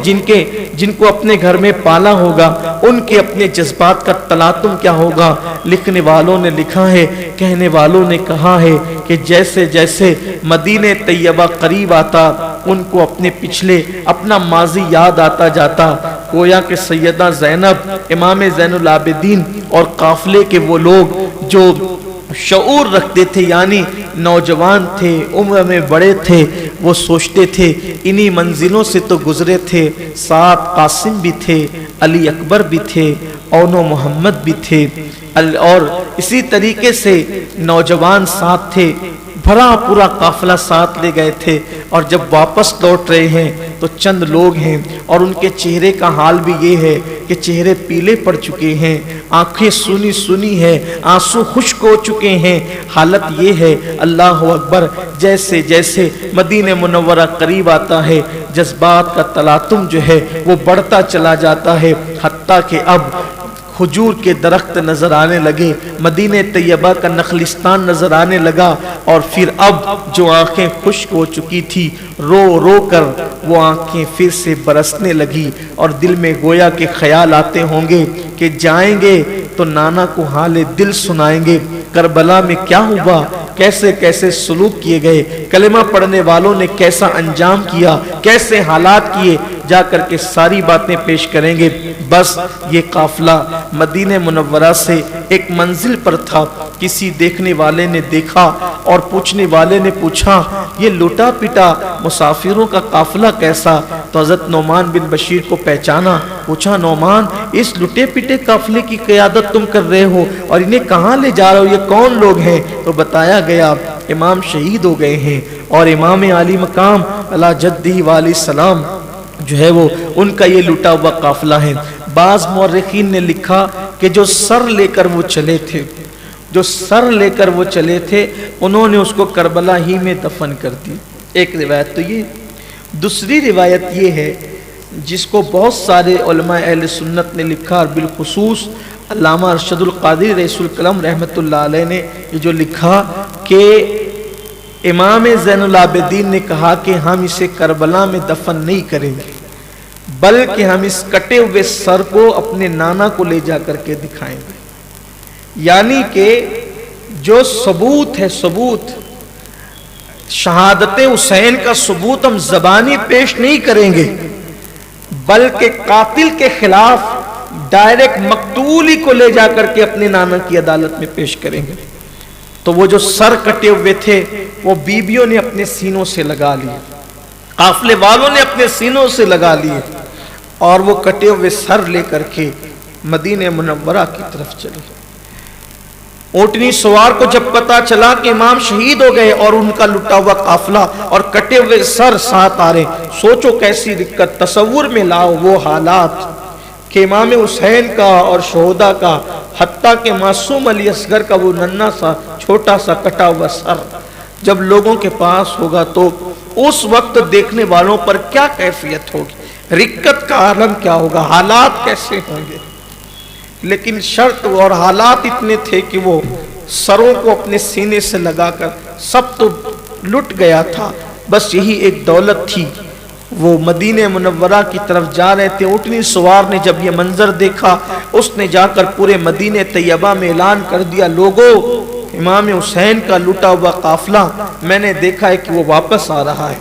جن کو اپنے گھر میں پالا ہوگا، ان کے اپنے جذبات کا تلاطم کیا ہوگا۔ لکھنے والوں نے لکھا ہے، کہنے والوں نے کہا ہے کہ جیسے جیسے مدینہ طیبہ قریب آتا، ان کو اپنے پچھلے اپنا ماضی یاد آتا جاتا۔ گویا کہ سیدہ زینب، امام زین العابدین اور قافلے کے وہ لوگ جو شعور رکھتے تھے، یعنی نوجوان تھے، عمر میں بڑے تھے، وہ سوچتے تھے انہی منزلوں سے تو گزرے تھے، ساتھ قاسم بھی تھے، علی اکبر بھی تھے، اونو محمد بھی تھے، اور اسی طریقے سے نوجوان ساتھ تھے، بھرا پورا قافلہ ساتھ لے گئے تھے، اور جب واپس لوٹ رہے ہیں تو چند لوگ ہیں، اور ان کے چہرے کا حال بھی یہ ہے کہ چہرے پیلے پڑ چکے ہیں، آنکھیں سونی سونی ہیں، آنسو خشک ہو چکے ہیں۔ حالت یہ ہے، اللہ اکبر، جیسے جیسے مدینہ منورہ قریب آتا ہے، جذبات کا تلاطم جو ہے وہ بڑھتا چلا جاتا ہے، حتیٰ کہ اب کھجور کے درخت نظر آنے لگے، مدینہ طیبہ کا نخلستان نظر آنے لگا، اور پھر اب جو آنکھیں خشک ہو چکی تھی، رو رو کر وہ آنکھیں پھر سے برسنے لگی، اور دل میں گویا کے خیال آتے ہوں گے کہ جائیں گے تو نانا کو حال دل سنائیں گے، کربلا میں کیا ہوا، کیسے کیسے سلوک کیے گئے، کلمہ پڑھنے والوں نے کیسا انجام کیا، کیسے حالات کیے، جا کر کے ساری باتیں پیش کریں گے۔ بس یہ قافلہ مدینہ منورہ سے ایک منزل پر تھا، کسی دیکھنے والے نے دیکھا اور پوچھنے والے نے پوچھا یہ لوٹا پٹا مسافروں کا قافلہ کیسا؟ تو حضرت نعمان بن بشیر کو پہچانا، پوچھا نعمان اس لٹے پٹے قافلے کی قیادت تم کر رہے ہو اور انہیں کہاں لے جا رہے ہو، یہ کون لوگ ہیں؟ تو بتایا گیا امام شہید ہو گئے ہیں، اور امام عالی مقام علی جدہ والی سلام جو ہے وہ ان کا یہ لٹا ہوا قافلہ ہے۔ بعض مورخین نے لکھا کہ جو سر لے کر وہ چلے تھے انہوں نے اس کو کربلا ہی میں دفن کر دی۔ ایک روایت تو یہ، دوسری روایت یہ ہے جس کو بہت سارے علماء اہل سنت نے لکھا، اور بالخصوص علامہ ارشد القادری رئیس القلم رحمۃ اللہ علیہ نے یہ جو لکھا کہ امام زین العابدین نے کہا کہ ہم اسے کربلا میں دفن نہیں کریں گے، بلکہ ہم اس کٹے ہوئے سر کو اپنے نانا کو لے جا کر کے دکھائیں گے۔ یعنی کہ جو ثبوت ہے، ثبوت شہادت حسین کا ثبوت ہم زبانی پیش نہیں کریں گے، بلکہ قاتل کے خلاف ڈائریکٹ مقتول ہی کو لے جا کر کے اپنے نانا کی عدالت میں پیش کریں گے۔ تو وہ جو سر کٹے ہوئے تھے وہ بیبیوں نے اپنے سینوں سے لگا لیے، قافلے والوں نے اپنے سینوں سے لگا لیے، اور وہ کٹے ہوئے سر لے کر کے مدینہ منورہ کی طرف چلے۔ اونٹنی سوار کو جب پتا چلا کہ امام شہید ہو گئے اور ان کا لٹا ہوا قافلہ اور کٹے ہوئے سر ساتھ آ رہے، سوچو کیسی دقت، تصور میں لاؤ وہ حالات کہ امام حسین کا اور شہداء کا، حتیٰ کہ معصوم علی اصغر کا وہ ننھا سا چھوٹا سا کٹا ہوا سر جب لوگوں کے پاس ہوگا تو اس وقت دیکھنے والوں پر کیا کیفیت ہوگی، رقت کا عالم کیا ہوگا، حالات کیسے ہوں گے۔ لیکن شرط اور حالات اتنے تھے کہ وہ سروں کو اپنے سینے سے لگا کر سب تو لٹ گیا تھا، بس یہی ایک دولت تھی وہ مدینہ منورہ کی طرف جا رہے تھے، اونٹنی سوار نے جب یہ منظر دیکھا اس نے جا کر پورے مدینہ طیبہ میں اعلان کر دیا، لوگوں امام حسین کا لٹا ہوا قافلہ میں نے دیکھا ہے کہ وہ واپس آ رہا ہے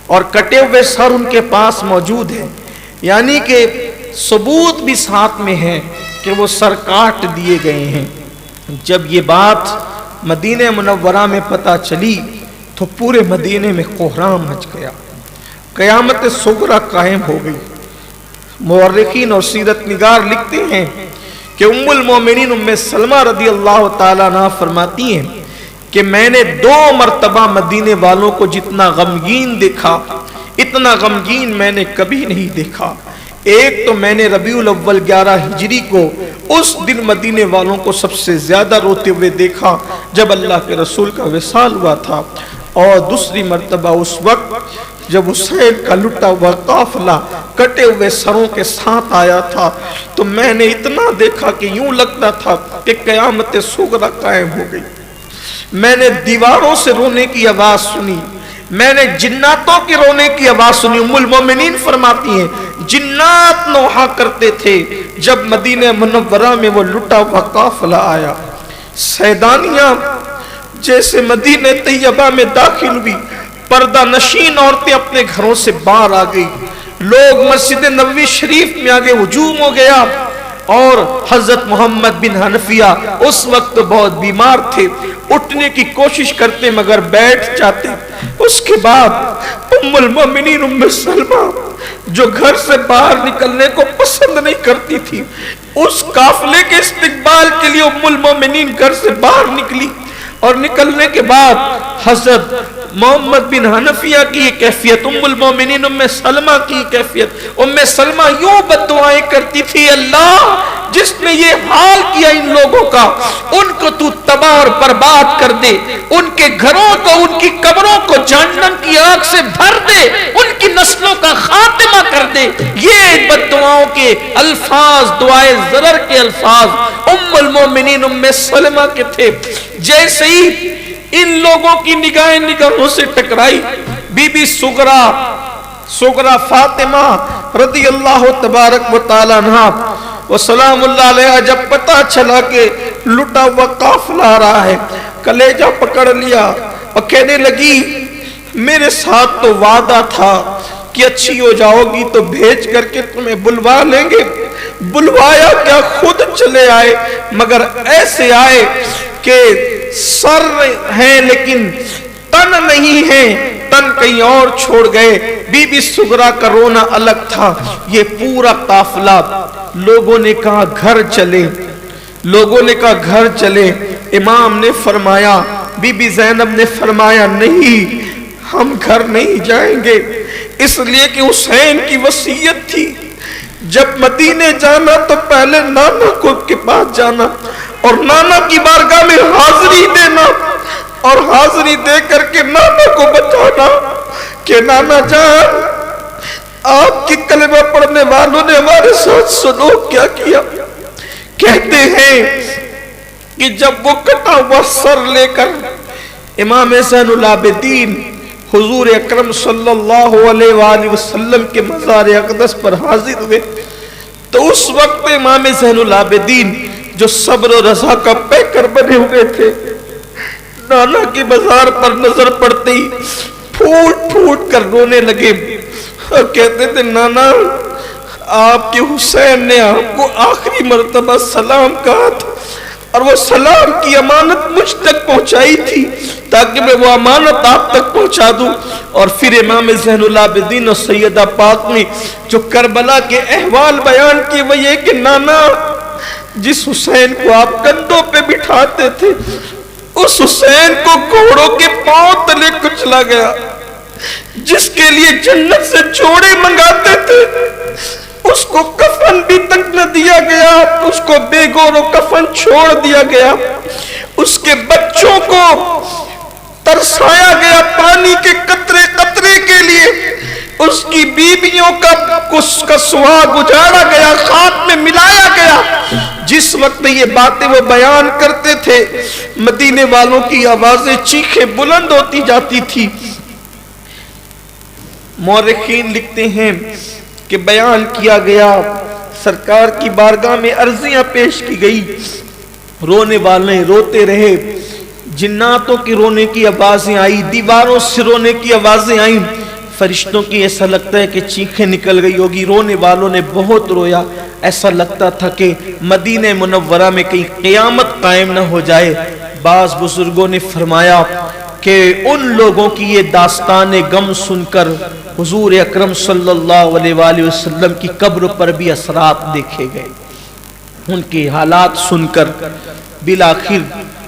اور کٹے ہوئے سر ان کے پاس موجود ہیں، یعنی کہ ثبوت بھی ساتھ میں ہے کہ وہ سر کاٹ دیے گئے ہیں۔ جب یہ بات مدینہ منورہ میں پتہ چلی تو پورے مدینے میں کوہرام مچ گیا، قیامت صغریٰ قائم ہو گئی۔ مورخین اور سیرت نگار لکھتے ہیں کہ ام المومنین ام سلمہ رضی اللہ تعالیٰ عنہ فرماتی ہیں کہ میں نے 2 مرتبہ مدینے والوں کو جتنا غمگین دیکھا اتنا غمگین میں نے کبھی نہیں دیکھا۔ ایک تو میں نے ربیع الاول 11 ہجری کو اس دن مدینے والوں کو سب سے زیادہ روتے ہوئے دیکھا جب اللہ کے رسول کا وصال ہوا تھا، اور دوسری مرتبہ اس وقت جب حسین کا لٹا ہوا قافلہ کٹے ہوئے سروں کے ساتھ آیا تھا تو میں نے اتنا دیکھا کہ یوں لگتا تھا کہ قیامت صغریٰ قائم ہو گئی۔ میں نے دیواروں سے رونے کی آواز سنی، میں نے جناتوں کی رونے کی آواز سنی۔ ام المومنین فرماتی ہیں جنات نوحہ کرتے تھے جب مدینہ منورہ میں وہ لٹا ہوا قافلہ آیا۔ سیدانیاں جیسے مدینہ طیبہ میں داخل ہوئی، پردہ نشین عورتیں اپنے گھروں سے باہر آ گئی، لوگ مسجد نبوی شریف میں آگے ہجوم ہو گیا، اور حضرت محمد بن حنفیہ اس وقت بہت بیمار تھے، اٹھنے کی کوشش کرتے مگر بیٹھ جاتے۔ اس کے بعد ام المومنین ام سلمہ جو گھر سے باہر نکلنے کو پسند نہیں کرتی تھی، اس قافلے کے استقبال کے لیے ام المومنین گھر سے باہر نکلی، اور نکلنے کے بعد حضرت محمد بن حنفیہ کی یہ کیفیت، ام المومنین ام سلمہ کی کیفیت، ام سلمہ یوں بددعائیں کرتی تھی، اللہ جس نے یہ حال کیا ان لوگوں کا ان کو تو تباہ اور برباد کر دے، ان کے گھروں کو ان کی قبروں کو جہنم کی آگ سے بھر دے، ان کی نسلوں کا خاتمہ کر دے۔ یہ بددعاؤں کے الفاظ، دعائے ضرر کے الفاظ ام المومنین ام سلمہ کے تھے۔ جیسے ہی ان لوگوں کی نگاہیں نگاہوں سے ٹکرائی، بی بی صغریٰ فاطمہ رضی اللہ تبارک و تعالی عنہا و سلام اللہ علیہ جب پتہ چلا کہ لٹا ہوا قافلہ آ رہا ہے، کلیجہ پکڑ لیا اور کہنے لگی میرے ساتھ تو وعدہ تھا کہ اچھی ہو جاؤ گی تو بھیج کر کے تمہیں بلوا لیں گے، بلوایا کیا خود چلے آئے، مگر ایسے آئے کہ سر ہیں لیکن تن نہیں ہیں، تن کہیں اور چھوڑ گئے۔ بی بی صغریٰ کا رونا الگ تھا۔ یہ پورا قافلہ لوگوں نے کہا گھر چلے، لوگوں نے کہا گھر چلے۔ امام نے فرمایا، بی بی زینب نے فرمایا نہیں ہم گھر نہیں جائیں گے، اس لیے کہ حسین کی وصیت تھی جب مدینے جانا تو پہلے نانا کو کے پاس جانا اور نانا کی بارگاہ میں حاضری دینا، اور حاضری دے کر کے نانا کو بتانا کہ نانا جان آپ کی کلمہ پڑھنے والوں نے ہمارے ساتھ سلوک کیا کیا۔ کہتے ہیں کہ جب وہ کٹا ہوا سر لے کر امام زین العابدین حضور اکرم صلی اللہ علیہ وآلہ وسلم کے مزار اقدس پر حاضر ہوئے تو اس وقت امام زین العابدین جو صبر و رضا کا پیکر بنے ہوئے تھے، نانا کی مزار پر نظر پڑتے ہی پھوٹ پھوٹ کر رونے لگے اور کہتے تھے نانا آپ کے حسین نے آپ کو آخری مرتبہ سلام کہا تھا اور وہ سلام کی امانت مجھ تک پہنچائی تھی تاکہ میں وہ امانت آپ تک پہنچا دوں۔ اور پھر امام زین العابدین اور سیدہ پاک نے جو کربلا کے احوال بیان کی وہ یہ کہ نانا جس حسین کو آپ کندھوں پہ بٹھاتے تھے اس حسین کو گھوڑوں کے پاؤں تلے کچلا گیا، جس کے لیے جنت سے جوڑے منگاتے تھے اس کو کفن بھی تک نہ دیا گیا، اس کو بے گور و کفن چھوڑ دیا گیا، اس کے بچوں کو ترسایا گیا پانی کے قطرے قطرے کے لیے، اس کی بیویوں کا سہاگ اجاڑا گیا، خاک میں ملایا گیا۔ جس وقت یہ باتیں وہ بیان کرتے تھے مدینے والوں کی آوازیں چیخیں بلند ہوتی جاتی تھی۔ مورخین لکھتے ہیں کہ بیان کیا گیا، سرکار کی بارگاہ میں عرضیاں پیش کی گئی، رونے والے روتے رہے، جناتوں کی رونے کی آوازیں آئی، دیواروں سے رونے کی آوازیں آئیں، فرشتوں کی ایسا لگتا ہے کہ چیخیں نکل گئی ہوگی، رونے والوں نے بہت رویا، ایسا لگتا تھا کہ مدینہ منورہ میں کہیں قیامت قائم نہ ہو جائے۔ بعض بزرگوں نے فرمایا کہ ان لوگوں کی یہ داستان غم سن کر حضور اکرم صلی اللہ علیہ وآلہ وسلم کی قبر پر بھی اثرات دیکھے گئے۔ ان کے حالات سن کر بالآخر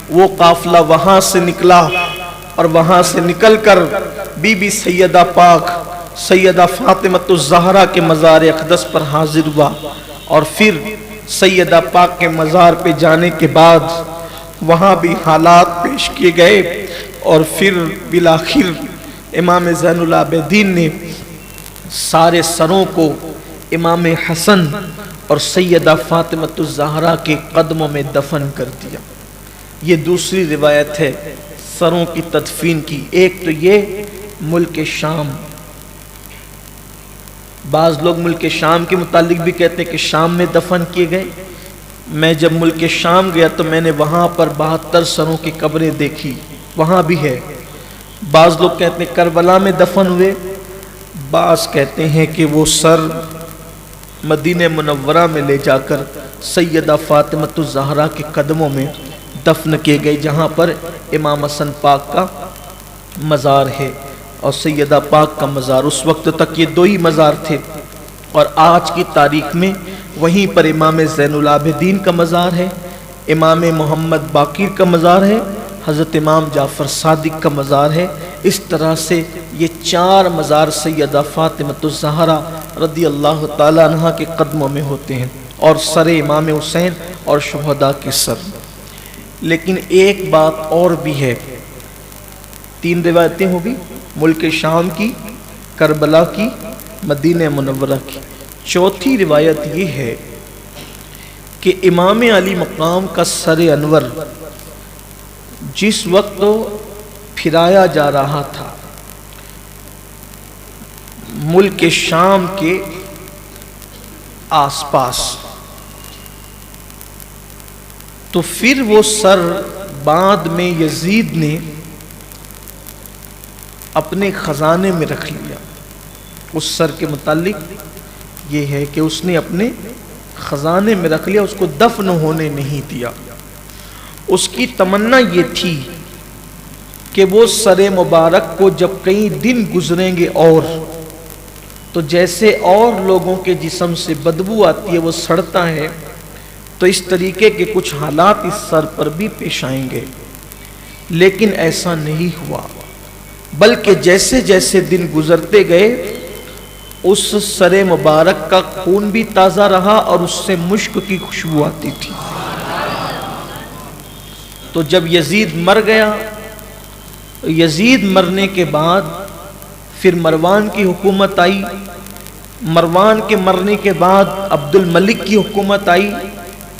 وہ قافلہ وہاں سے نکلا، اور وہاں سے نکل کر بی بی سیدہ پاک سیدہ فاطمہ الزہرا کے مزار اقدس پر حاضر ہوا، اور پھر سیدہ پاک کے مزار پہ جانے کے بعد وہاں بھی حالات پیش کیے گئے، اور پھر بالآخر امام زین العابدین نے سارے سروں کو امام حسن اور سیدہ فاطمہ الزہرا کے قدموں میں دفن کر دیا۔ یہ دوسری روایت ہے سروں کی تدفین کی۔ ایک تو یہ ملک شام، بعض لوگ ملک شام کے متعلق بھی کہتے ہیں کہ شام میں دفن کیے گئے۔ میں جب ملک شام گیا تو میں نے وہاں پر 72 سروں کی قبریں دیکھی، وہاں بھی ہے۔ بعض لوگ کہتے ہیں کربلا میں دفن ہوئے، بعض کہتے ہیں کہ وہ سر مدینہ منورہ میں لے جا کر سیدہ فاطمہ الزہرا کے قدموں میں دفن کیے گئے، جہاں پر امام حسن پاک کا مزار ہے اور سیدہ پاک کا مزار۔ اس وقت تک یہ دو ہی مزار تھے، اور آج کی تاریخ میں وہیں پر امام زین العابدین کا مزار ہے، امام محمد باقر کا مزار ہے، حضرت امام جعفر صادق کا مزار ہے۔ اس طرح سے یہ 4 مزار سیدہ فاطمہ الزہرا رضی اللہ تعالیٰ عنہ کے قدموں میں ہوتے ہیں، اور سر امام حسین اور شہداء کے سر۔ لیکن ایک بات اور بھی ہے، 3 روایتیں ہوگی، ملک شام کی، کربلا کی، مدینہ منورہ کی۔ چوتھی روایت یہ ہے کہ امام علی مقام کا سر انور جس وقت پھرایا جا رہا تھا ملک شام کے آس پاس، تو پھر وہ سر بعد میں یزید نے اپنے خزانے میں رکھ لیا۔ اس سر کے متعلق یہ ہے کہ اس نے اپنے خزانے میں رکھ لیا، اس کو دفن ہونے نہیں دیا۔ اس کی تمنا یہ تھی کہ وہ سر مبارک کو جب کئی دن گزریں گے اور تو جیسے اور لوگوں کے جسم سے بدبو آتی ہے، وہ سڑتا ہے، تو اس طریقے کے کچھ حالات اس سر پر بھی پیش آئیں گے۔ لیکن ایسا نہیں ہوا، بلکہ جیسے جیسے دن گزرتے گئے اس سر مبارک کا خون بھی تازہ رہا اور اس سے مشک کی خوشبو آتی تھی۔ تو جب یزید مر گیا، یزید مرنے کے بعد پھر مروان کی حکومت آئی، مروان کے مرنے کے بعد عبد الملک کی حکومت آئی،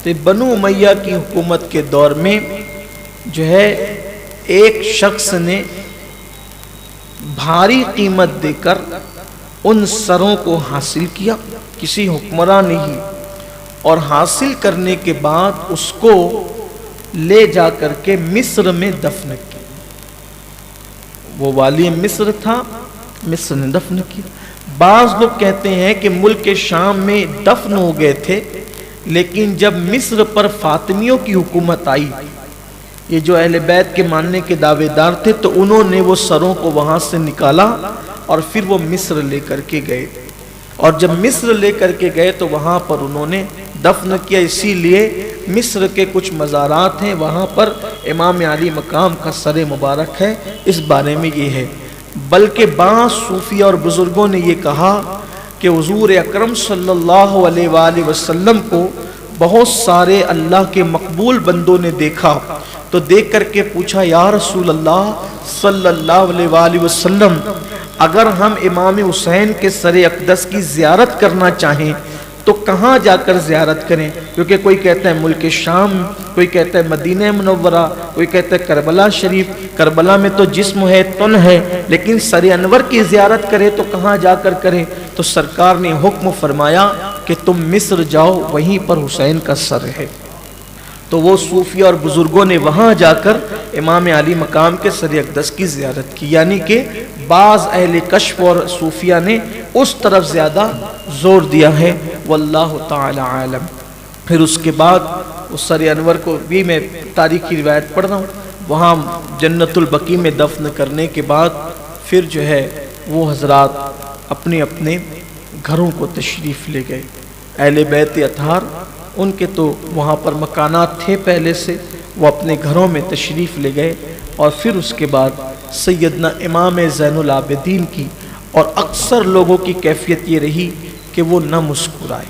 تو بنو امیہ کی حکومت کے دور میں جو ہے ایک شخص نے بھاری قیمت دے کر ان سروں کو حاصل کیا، کسی حکمران نے ہی، اور حاصل کرنے کے بعد اس کو لے جا کر کے مصر میں دفن کیا۔ وہ والی مصر تھا، مصر نے دفن کیا۔ بعض لوگ کہتے ہیں کہ ملک شام میں دفن ہو گئے تھے، لیکن جب مصر پر فاطمیوں کی حکومت آئی، یہ جو اہل بیت کے ماننے کے دعوے دار تھے، تو انہوں نے وہ سروں کو وہاں سے نکالا اور پھر وہ مصر لے کر کے گئے، اور جب مصر لے کر کے گئے تو وہاں پر انہوں نے دفن کیا۔ اسی لیے مصر کے کچھ مزارات ہیں، وہاں پر امام علی مقام کا سر مبارک ہے۔ اس بارے میں یہ ہے، بلکہ بعض صوفیہ اور بزرگوں نے یہ کہا کہ حضور اکرم صلی اللہ علیہ وآلہ وسلم کو بہت سارے اللہ کے مقبول بندوں نے دیکھا، تو دیکھ کر کے پوچھا، یا رسول اللہ صلی اللہ علیہ وآلہ وسلم، اگر ہم امام حسین کے سر اقدس کی زیارت کرنا چاہیں تو کہاں جا کر زیارت کریں؟ کیونکہ کوئی کہتا ہے ملک شام، کوئی کہتا ہے مدینہ منورہ، کوئی کہتا ہے کربلا شریف۔ کربلا میں تو جسم ہے، تن ہے، لیکن سر انور کی زیارت کرے تو کہاں جا کر کریں؟ تو سرکار نے حکم فرمایا کہ تم مصر جاؤ، وہیں پر حسین کا سر ہے۔ تو وہ صوفیہ اور بزرگوں نے وہاں جا کر امام علی مقام کے سر اقدس کی زیارت کی، یعنی کہ بعض اہل کشف اور صوفیہ نے اس طرف زیادہ زور دیا ہے، واللہ تعالی عالم۔ پھر اس کے بعد اس سر انور کو بھی میں تاریخی روایت پڑھ رہا ہوں، وہاں جنت البقیع میں دفن کرنے کے بعد پھر جو ہے وہ حضرات اپنے اپنے گھروں کو تشریف لے گئے۔ اہل بیت اطہار ان کے تو وہاں پر مکانات تھے پہلے سے، وہ اپنے گھروں میں تشریف لے گئے، اور پھر اس کے بعد سیدنا امام زین العابدین کی اور اکثر لوگوں کی کیفیت یہ رہی کہ وہ نہ مسکرائے،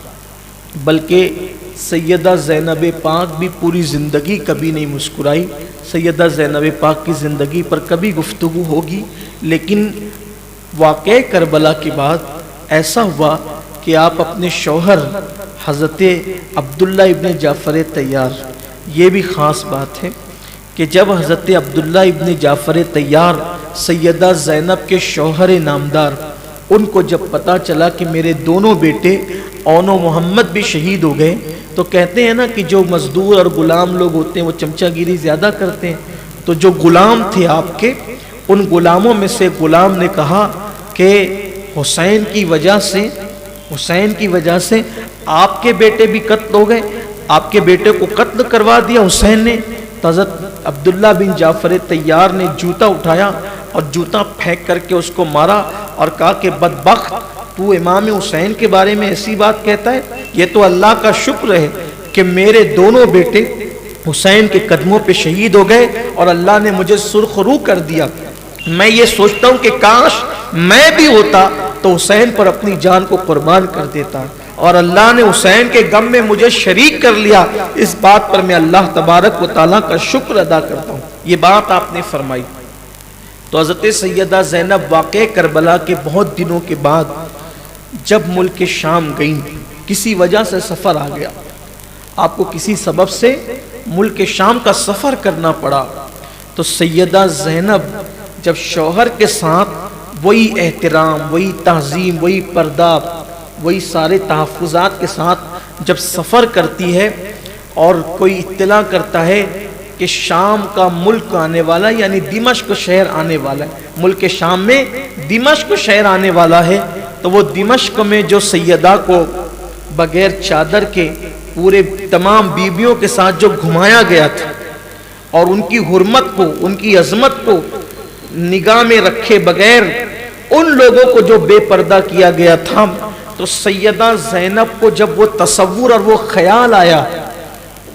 بلکہ سیدہ زینب پاک بھی پوری زندگی کبھی نہیں مسکرائی۔ سیدہ زینب پاک کی زندگی پر کبھی گفتگو ہوگی، لیکن واقعہ کربلا کے بعد ایسا ہوا کہ آپ اپنے شوہر حضرت عبداللہ ابن جعفر طیار، یہ بھی خاص بات ہے کہ جب حضرت عبداللہ ابن جعفر طیار سیدہ زینب کے شوہر نامدار، ان کو جب پتہ چلا کہ میرے دونوں بیٹے اون و محمد بھی شہید ہو گئے، تو کہتے ہیں نا کہ جو مزدور اور غلام لوگ ہوتے ہیں وہ چمچہ گیری زیادہ کرتے ہیں، تو جو غلام تھے آپ کے، ان غلاموں میں سے غلام نے کہا کہ حسین کی وجہ سے آپ کے بیٹے بھی قتل ہو گئے، آپ کے بیٹے کو قتل کروا دیا حسین نے۔ حضرت عبداللہ بن جعفر طیار نے جوتا اٹھایا اور جوتا پھینک کر کے اس کو مارا اور کہا کہ بدبخت، تو امام حسین کے بارے میں ایسی بات کہتا ہے؟ یہ تو اللہ کا شکر ہے کہ میرے دونوں بیٹے حسین کے قدموں پہ شہید ہو گئے اور اللہ نے مجھے سرخ رو کر دیا۔ میں یہ سوچتا ہوں کہ کاش میں بھی ہوتا تو حسین پر اپنی جان کو قربان کر دیتا، اور اللہ نے حسین کے غم میں مجھے شریک کر لیا، اس بات پر میں اللہ تبارک و تعالیٰ کا شکر ادا کرتا ہوں۔ یہ بات آپ نے فرمائی۔ تو حضرت سیدہ زینب واقع کربلا کے بہت دنوں کے بعد جب ملک شام گئیں، کسی وجہ سے سفر آ گیا، آپ کو کسی سبب سے ملک شام کا سفر کرنا پڑا، تو سیدہ زینب جب شوہر کے ساتھ وہی احترام، وہی تعظیم، وہی پردہ، وہی سارے تحفظات کے ساتھ جب سفر کرتی ہے اور کوئی اطلاع کرتا ہے کہ شام کا ملک آنے والا، یعنی دمشق شہر آنے والا ہے، ملک شام میں دمشق شہر آنے والا ہے، تو وہ دمشق میں جو سیدہ کو بغیر چادر کے پورے تمام بیویوں کے ساتھ جو گھمایا گیا تھا اور ان کی حرمت کو، ان کی عظمت کو نگاہ میں رکھے بغیر ان لوگوں کو جو بے پردہ کیا گیا تھا، تو سیدہ زینب کو جب وہ تصور اور وہ خیال آیا،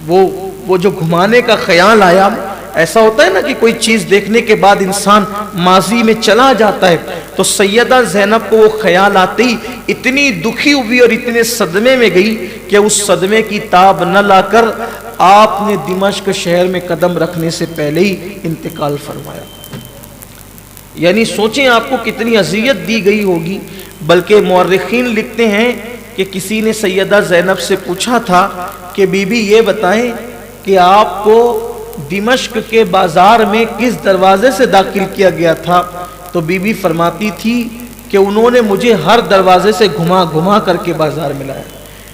وہ جو گھمانے کا خیال آیا، ایسا ہوتا ہے نا کہ کوئی چیز دیکھنے کے بعد انسان ماضی میں چلا جاتا ہے، تو سیدہ زینب کو وہ خیال آتے ہی اتنی دکھی ہوئی اور اتنے صدمے میں گئی کہ اس صدمے کی تاب نہ لا کر آپ نے دمشق شہر میں قدم رکھنے سے پہلے ہی انتقال فرمایا۔ یعنی سوچیں آپ کو کتنی اذیت دی گئی ہوگی۔ بلکہ مورخین لکھتے ہیں کہ کسی نے سیدہ زینب سے پوچھا تھا کہ بی بی یہ بتائیں کہ آپ کو دمشق کے بازار میں کس دروازے سے داخل کیا گیا تھا؟ تو بی بی فرماتی تھی کہ انہوں نے مجھے ہر دروازے سے گھما کر کے بازار میں لایا،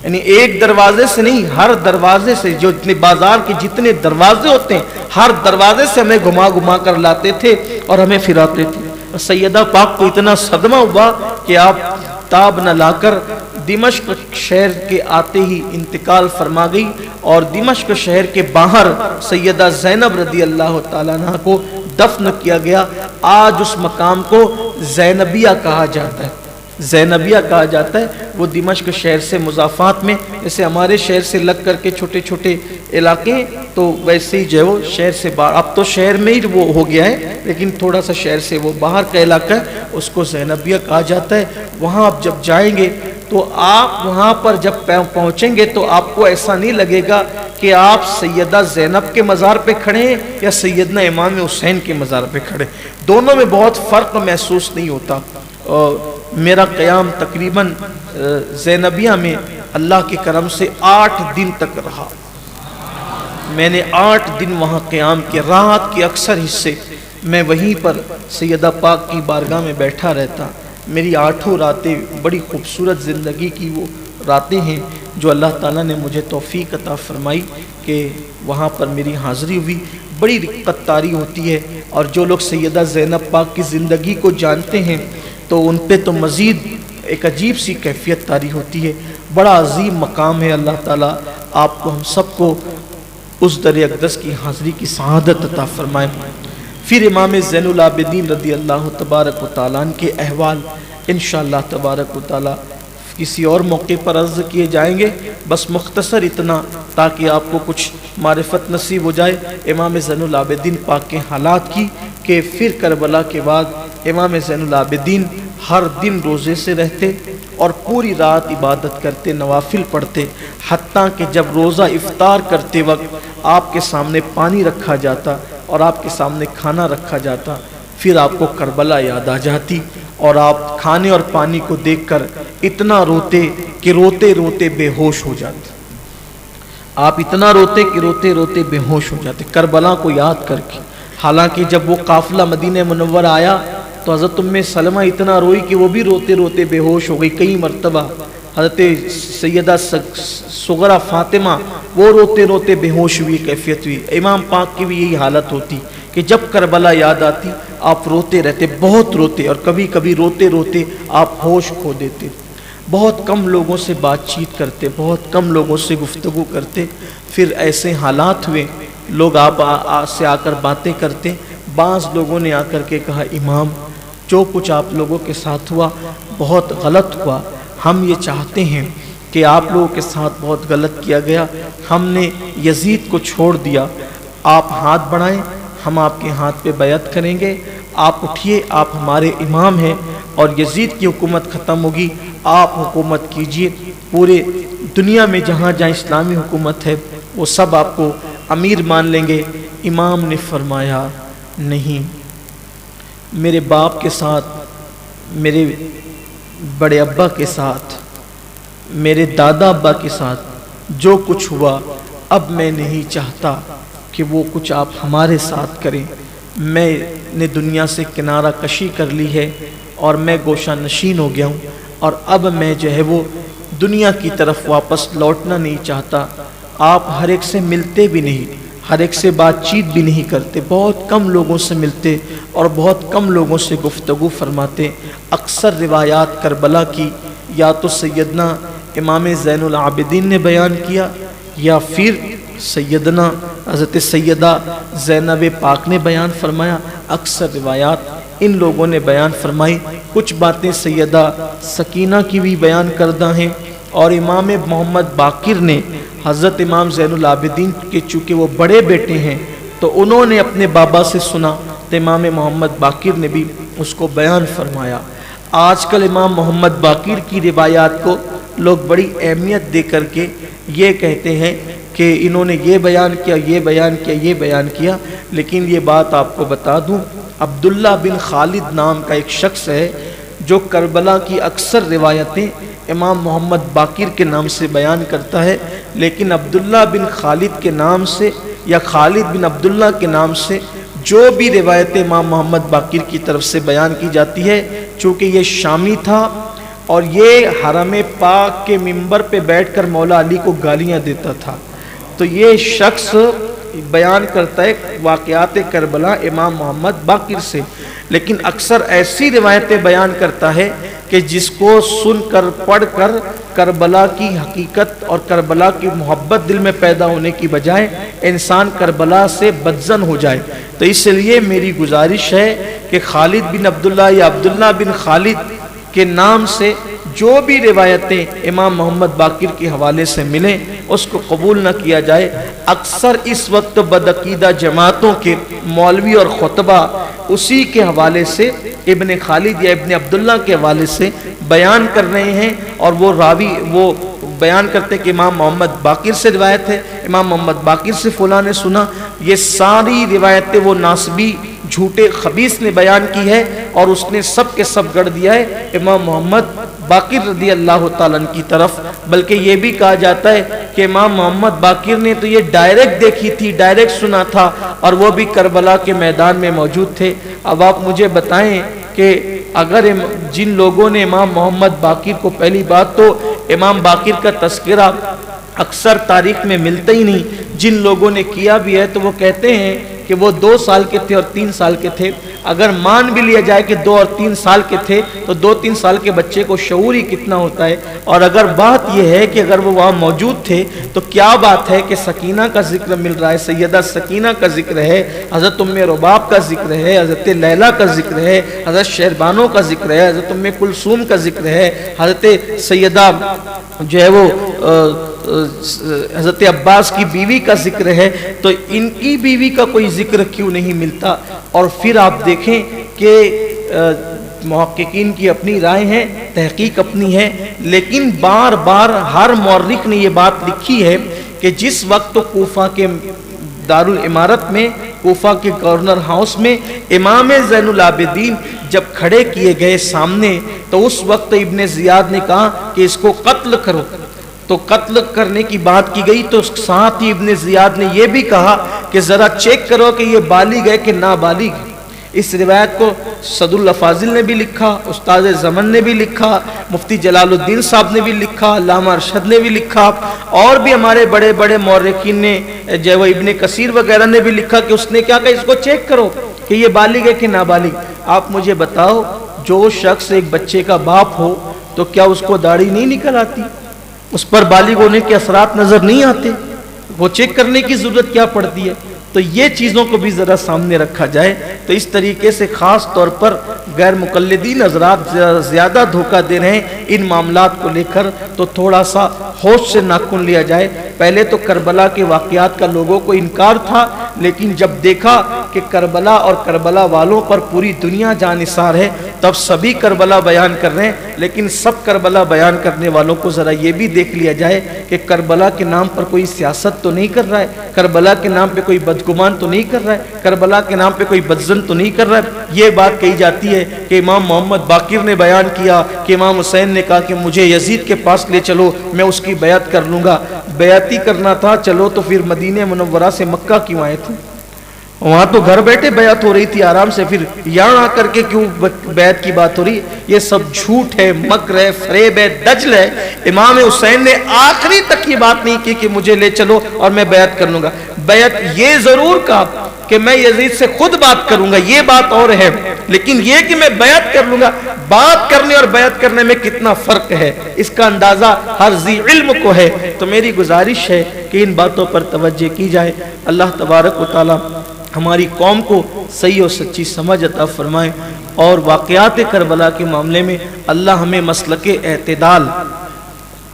یعنی ایک دروازے سے نہیں، ہر دروازے سے، جو اتنے بازار کے جتنے دروازے ہوتے ہیں ہر دروازے سے ہمیں گھما کر لاتے تھے اور ہمیں پھراتے تھے۔ سیدہ پاک کو اتنا صدمہ ہوا کہ آپ تاب نہ لا کر دمشق شہر کے آتے ہی انتقال فرما گئی، اور دمشق شہر کے باہر سیدہ زینب رضی اللہ تعالیٰ عنہ کو دفن کیا گیا۔ آج اس مقام کو زینبیہ کہا جاتا ہے، زینبیہ کہا جاتا ہے۔ وہ دمشق شہر سے مضافات میں، جیسے ہمارے شہر سے لگ کر کے چھوٹے چھوٹے علاقے، تو ویسے ہی جو ہے وہ شہر سے باہر، اب تو شہر میں ہی وہ ہو گیا ہے، لیکن تھوڑا سا شہر سے وہ باہر کا علاقہ ہے، اس کو زینبیہ کہا جاتا ہے۔ وہاں آپ جب جائیں گے تو آپ وہاں پر جب پہنچیں گے تو آپ کو ایسا نہیں لگے گا کہ آپ سیدہ زینب کے مزار پہ کھڑے ہیں یا سیدنا امام حسین کے مزار پہ کھڑے، دونوں میں بہت فرق محسوس نہیں ہوتا۔ میرا قیام تقریباً زینبیہ میں اللہ کے کرم سے 8 دن تک رہا۔ میں نے 8 دن وہاں قیام کیا، رات کے اکثر حصے میں وہیں پر سیدہ پاک کی بارگاہ میں بیٹھا رہتا۔ میری 8 راتیں بڑی خوبصورت زندگی کی وہ راتیں ہیں جو اللہ تعالیٰ نے مجھے توفیق عطا فرمائی کہ وہاں پر میری حاضری ہوئی۔ بڑی رقت طاری ہوتی ہے، اور جو لوگ سیدہ زینب پاک کی زندگی کو جانتے ہیں تو ان پہ تو مزید ایک عجیب سی کیفیت طاری ہوتی ہے۔ بڑا عظیم مقام ہے۔ اللہ تعالیٰ آپ کو ہم سب کو اس در اقدس کی حاضری کی سعادت عطا فرمائے۔ پھر امام زین العابدین رضی اللہ تبارک و تعالیٰ عنہ کے احوال انشاءاللہ تبارک و تعالیٰ کسی اور موقع پر عرض کیے جائیں گے، بس مختصر اتنا تاکہ آپ کو کچھ معرفت نصیب ہو جائے امام زین العابدین پاک کے حالات کی، کہ پھر کربلا کے بعد امام زین العابدین ہر دن روزے سے رہتے اور پوری رات عبادت کرتے، نوافل پڑھتے، حتیٰ کہ جب روزہ افطار کرتے وقت آپ کے سامنے پانی رکھا جاتا اور آپ کے سامنے کھانا رکھا جاتا، پھر آپ کو کربلا یاد آ جاتی اور آپ کھانے اور پانی کو دیکھ کر اتنا روتے کہ روتے روتے بے ہوش ہو جاتے۔ آپ اتنا روتے کہ روتے روتے بے ہوش ہو جاتے کربلا کو یاد کر کے۔ حالانکہ جب وہ قافلہ مدینہ منورہ آیا تو حضرت ام سلمہ اتنا روئی کہ وہ بھی روتے روتے بے ہوش ہو گئی۔ کئی مرتبہ حضرت سیدہ صغرا فاطمہ وہ روتے روتے بے ہوش ہوئی، کیفیت ہوئی۔ امام پاک کی بھی یہی حالت ہوتی کہ جب کربلا یاد آتی آپ روتے رہتے، بہت روتے، اور کبھی کبھی روتے روتے آپ ہوش کھو دیتے۔ بہت کم لوگوں سے بات چیت کرتے، بہت کم لوگوں سے گفتگو کرتے۔ پھر ایسے حالات ہوئے، لوگ آپ سے آ کر باتیں کرتے۔ بعض لوگوں نے آ کر کے کہا امام جو کچھ آپ لوگوں کے ساتھ ہوا بہت غلط ہوا، ہم یہ چاہتے ہیں کہ آپ لوگوں کے ساتھ بہت غلط کیا گیا، ہم نے یزید کو چھوڑ دیا، آپ ہاتھ بڑھائیں، ہم آپ کے ہاتھ پہ بیعت کریں گے، آپ اٹھیے، آپ ہمارے امام ہیں، اور یزید کی حکومت ختم ہوگی، آپ حکومت کیجئے، پورے دنیا میں جہاں جہاں اسلامی حکومت ہے وہ سب آپ کو امیر مان لیں گے۔ امام نے فرمایا نہیں، میرے باپ کے ساتھ، میرے بڑے ابا کے ساتھ، میرے دادا ابا کے ساتھ جو کچھ ہوا، اب میں نہیں چاہتا کہ وہ کچھ آپ ہمارے ساتھ کریں۔ میں نے دنیا سے کنارہ کشی کر لی ہے اور میں گوشہ نشین ہو گیا ہوں، اور اب میں جو ہے وہ دنیا کی طرف واپس لوٹنا نہیں چاہتا۔ آپ ہر ایک سے ملتے بھی نہیں، ہر ایک سے بات چیت بھی نہیں کرتے، بہت کم لوگوں سے ملتے اور بہت کم لوگوں سے گفتگو فرماتے۔ اکثر روایات کربلا کی یا تو سیدنا امام زین العابدین نے بیان کیا یا پھر سیدنا حضرت سیدہ زینب پاک نے بیان فرمایا۔ اکثر روایات ان لوگوں نے بیان فرمائی، کچھ باتیں سیدہ سکینہ کی بھی بیان کردہ ہیں، اور امام محمد باقر نے حضرت امام زین العابدین کے چونکہ وہ بڑے بیٹے ہیں تو انہوں نے اپنے بابا سے سنا تو امام محمد باقر نے بھی اس کو بیان فرمایا۔ آج کل امام محمد باقر کی روایات کو لوگ بڑی اہمیت دے کر کے یہ کہتے ہیں کہ انہوں نے یہ بیان کیا، یہ بیان کیا، یہ بیان کیا، لیکن یہ بات آپ کو بتا دوں، عبداللہ بن خالد نام کا ایک شخص ہے جو کربلا کی اکثر روایتیں امام محمد باقر کے نام سے بیان کرتا ہے، لیکن عبداللہ بن خالد کے نام سے یا خالد بن عبداللہ کے نام سے جو بھی روایتیں امام محمد باقر کی طرف سے بیان کی جاتی ہے، چونکہ یہ شامی تھا اور یہ حرم پاک کے منبر پہ بیٹھ کر مولا علی کو گالیاں دیتا تھا، تو یہ شخص بیان کرتا ہے واقعات کربلا امام محمد باقر سے، لیکن اکثر ایسی روایتیں بیان کرتا ہے کہ جس کو سن کر پڑھ کر کربلا کی حقیقت اور کربلا کی محبت دل میں پیدا ہونے کی بجائے انسان کربلا سے بدظن ہو جائے۔ تو اس لیے میری گزارش ہے کہ خالد بن عبداللہ یا عبداللہ بن خالد کے نام سے جو بھی روایتیں امام محمد باقر کے حوالے سے ملیں اس کو قبول نہ کیا جائے۔ اکثر اس وقت بدعقیدہ جماعتوں کے مولوی اور خطبہ اسی کے حوالے سے ابن خالد یا ابن عبداللہ کے حوالے سے بیان کر رہے ہیں، اور وہ راوی وہ بیان کرتے ہیں کہ امام محمد باقر سے روایت ہے، امام محمد باقر سے فلاں نے سنا۔ یہ ساری روایتیں وہ ناسبی جھوٹے خبیث نے بیان کی ہے اور اس نے سب کے سب گڑھ دیا ہے امام محمد باقر رضی اللہ تعالیٰ عنہ کی طرف، بلکہ یہ بھی کہا جاتا ہے کہ امام محمد باقر نے تو یہ ڈائریکٹ دیکھی تھی، ڈائریکٹ سنا تھا، اور وہ بھی کربلا کے میدان میں موجود تھے۔ اب آپ مجھے بتائیں کہ اگر جن لوگوں نے امام محمد باقر کو، پہلی بات تو امام باقر کا تذکرہ اکثر تاریخ میں ملتا ہی نہیں، جن لوگوں نے کیا بھی ہے تو وہ کہتے ہیں کہ وہ 2 سال کے تھے اور 3 سال کے تھے۔ اگر مان بھی لیا جائے کہ 2 اور 3 سال کے تھے تو 2-3 سال کے بچے کو شعور ہی کتنا ہوتا ہے۔ اور اگر بات یہ ہے کہ اگر وہ وہاں موجود تھے تو کیا بات ہے کہ سکینہ کا ذکر مل رہا ہے، سیدہ سکینہ کا ذکر ہے، حضرت ام رباب کا ذکر ہے، حضرت لیلہ کا ذکر ہے، حضرت شہربانو کا ذکر ہے، حضرت ام کلثوم کا ذکر ہے، حضرت سیدہ جو ہے وہ حضرت عباس کی بیوی کا ذکر ہے، تو ان کی بیوی کا کوئی ذکر کیوں نہیں ملتا؟ اور پھر آپ دیکھیں کہ محققین کی اپنی رائے ہیں، تحقیق اپنی ہے، لیکن بار بار ہر مورخ نے یہ بات لکھی ہے کہ جس وقت کوفہ کے دارالامارت میں، کوفہ کے گورنر ہاؤس میں امام زین العابدین جب کھڑے کیے گئے سامنے، تو اس وقت ابن زیاد نے کہا کہ اس کو قتل کرو، تو قتل کرنے کی بات کی گئی، تو ساتھ ہی ابن زیاد نے یہ بھی کہا کہ ذرا چیک کرو کہ یہ بالغ ہے کہ نابالغ۔ اس روایت کو صد الافاضل نے بھی لکھا، استاد زمن نے بھی لکھا، مفتی جلال الدین صاحب نے بھی لکھا، علامہ ارشد نے بھی لکھا، اور بھی ہمارے بڑے بڑے مورخین نے، جو ابن کثیر وغیرہ نے بھی لکھا کہ اس نے کیا کہا، اس کو چیک کرو کہ یہ بالغ ہے کہ نابالغ۔ آپ مجھے بتاؤ، جو شخص ایک بچے کا باپ ہو تو کیا اس کو داڑھی نہیں نکل آتی؟ اس پر بالغ ہونے کے اثرات نظر نہیں آتے؟ وہ چیک کرنے کی ضرورت کیا پڑتی ہے؟ تو یہ چیزوں کو بھی ذرا سامنے رکھا جائے۔ تو اس طریقے سے خاص طور پر غیر مقلدین حضرات زیادہ دھوکہ دے رہے ہیں ان معاملات کو لے کر، تو تھوڑا سا ہوش سے ناخن لیا جائے۔ پہلے تو کربلا کے واقعات کا لوگوں کو انکار تھا، لیکن جب دیکھا کہ کربلا اور کربلا والوں پر پوری دنیا جانثار ہے، تب سبھی کربلا بیان کر رہے ہیں۔ لیکن سب کربلا بیان کرنے والوں کو ذرا یہ بھی دیکھ لیا جائے کہ کربلا کے نام پر کوئی سیاست تو نہیں کر رہا ہے، کربلا کے نام پہ کوئی بدگمان تو نہیں کر رہا ہے، کربلا کے نام پہ کوئی بدزن تو نہیں کر رہا ہے۔ یہ بات کہی جاتی ہے کہ امام محمد باقر نے بیان کیا کہ امام حسین نے کہا کہ مجھے یزید کے پاس لے چلو، میں اس کی بیعت کر لوں گا۔ بیعت ہی کرنا تھا چلو تو پھر مدینہ منورہ سے مکہ کیوں آئے تھے؟ وہاں تو گھر بیٹھے بیعت ہو رہی تھی آرام سے، پھر یہاں آ کر کے کیوں بیعت کی بات ہو رہی ہے؟ یہ سب جھوٹ ہے، مکر ہے، فریب ہے، دجل ہے۔ امام حسین نے آخری تک یہ بات نہیں کی کہ مجھے لے چلو اور میں بیعت کر لوں گا۔ بیعت یہ ضرور کہا کہ میں یزید سے خود بات کروں گا، یہ بات اور ہے، لیکن یہ کہ میں بیعت کر لوں گا، بات کرنے اور بیعت کرنے میں کتنا فرق ہے، اس کا اندازہ ہر ذی علم کو ہے۔ تو میری گزارش ہے کہ ان باتوں پر توجہ کی جائے۔ اللہ تبارک و تعالی ہماری قوم کو صحیح اور سچی سمجھ عطا فرمائے، اور واقعات کربلا کے معاملے میں اللہ ہمیں مسلک اعتدال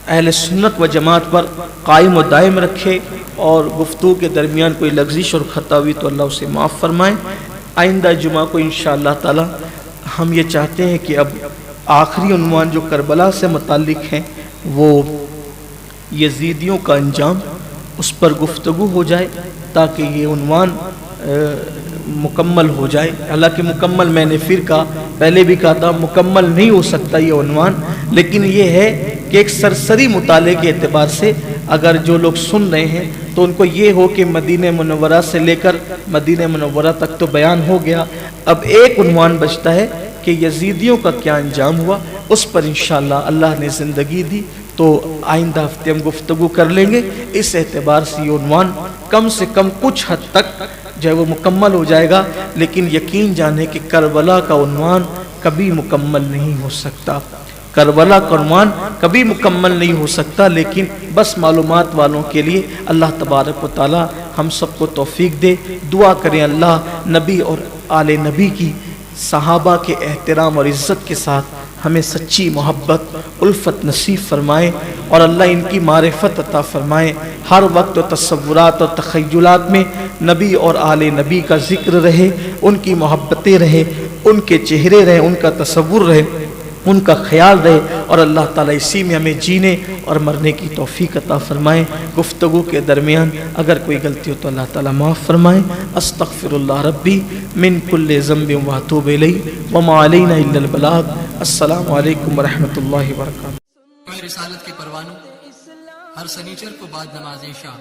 اہل سنت و جماعت پر قائم و دائم رکھے، اور گفتگو کے درمیان کوئی لغزش اور خطا ہوئی تو اللہ اسے معاف فرمائے۔ آئندہ جمعہ کو انشاءاللہ تعالی ہم یہ چاہتے ہیں کہ اب آخری عنوان جو کربلا سے متعلق ہیں وہ یزیدیوں کا انجام، اس پر گفتگو ہو جائے تاکہ یہ عنوان مکمل ہو جائے۔ حالانکہ مکمل میں نے پھر کہا، پہلے بھی کہا تھا، مکمل نہیں ہو سکتا یہ عنوان، لیکن یہ ہے کہ ایک سرسری مطالعے کے اعتبار سے اگر جو لوگ سن رہے ہیں تو ان کو یہ ہو کہ مدینہ منورہ سے لے کر مدینہ منورہ تک تو بیان ہو گیا، اب ایک عنوان بچتا ہے کہ یزیدیوں کا کیا انجام ہوا۔ اس پر انشاءاللہ اللہ نے زندگی دی تو آئندہ ہفتے ہم گفتگو کر لیں گے۔ اس اعتبار سے یہ عنوان کم سے کم کچھ حد تک جو ہے وہ مکمل ہو جائے گا، لیکن یقین جانے کہ کربلا کا عنوان کبھی مکمل نہیں ہو سکتا، کربلا کا عنوان کبھی مکمل نہیں ہو سکتا، لیکن بس معلومات والوں کے لیے اللہ تبارک و تعالی ہم سب کو توفیق دے۔ دعا کریں اللہ نبی اور آل نبی کی، صحابہ کے احترام اور عزت کے ساتھ ہمیں سچی محبت الفت نصیب فرمائے، اور اللہ ان کی معرفت عطا فرمائے۔ ہر وقت و تصورات اور تخیلات میں نبی اور آل نبی کا ذکر رہے، ان کی محبتیں رہے، ان کے چہرے رہے، ان کا تصور رہے، ان کا خیال رہے، اور اللہ تعالیٰ اسی میں ہمیں جینے اور مرنے کی توفیق عطا فرمائے۔ گفتگو کے درمیان اگر کوئی غلطی ہو تو اللہ تعالیٰ معاف فرمائے۔ استغفر اللہ ربی من کل ذنب واتوب الیہ وما علینا الا البلاغ۔ السلام علیکم ورحمۃ اللہ وبرکاتہ۔ رسالت کے پروانوں، ہر سنیچر کو بعد نماز عشاء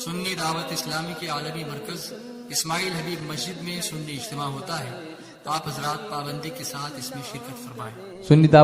سنی دعوت اسلامی کے عالمی مرکز اسماعیل حبیب مسجد میں سنی اجتماع ہوتا ہے۔ آپ حضرات پابندی کے ساتھ اس میں شرکت فرمائیں۔ سنی دعوت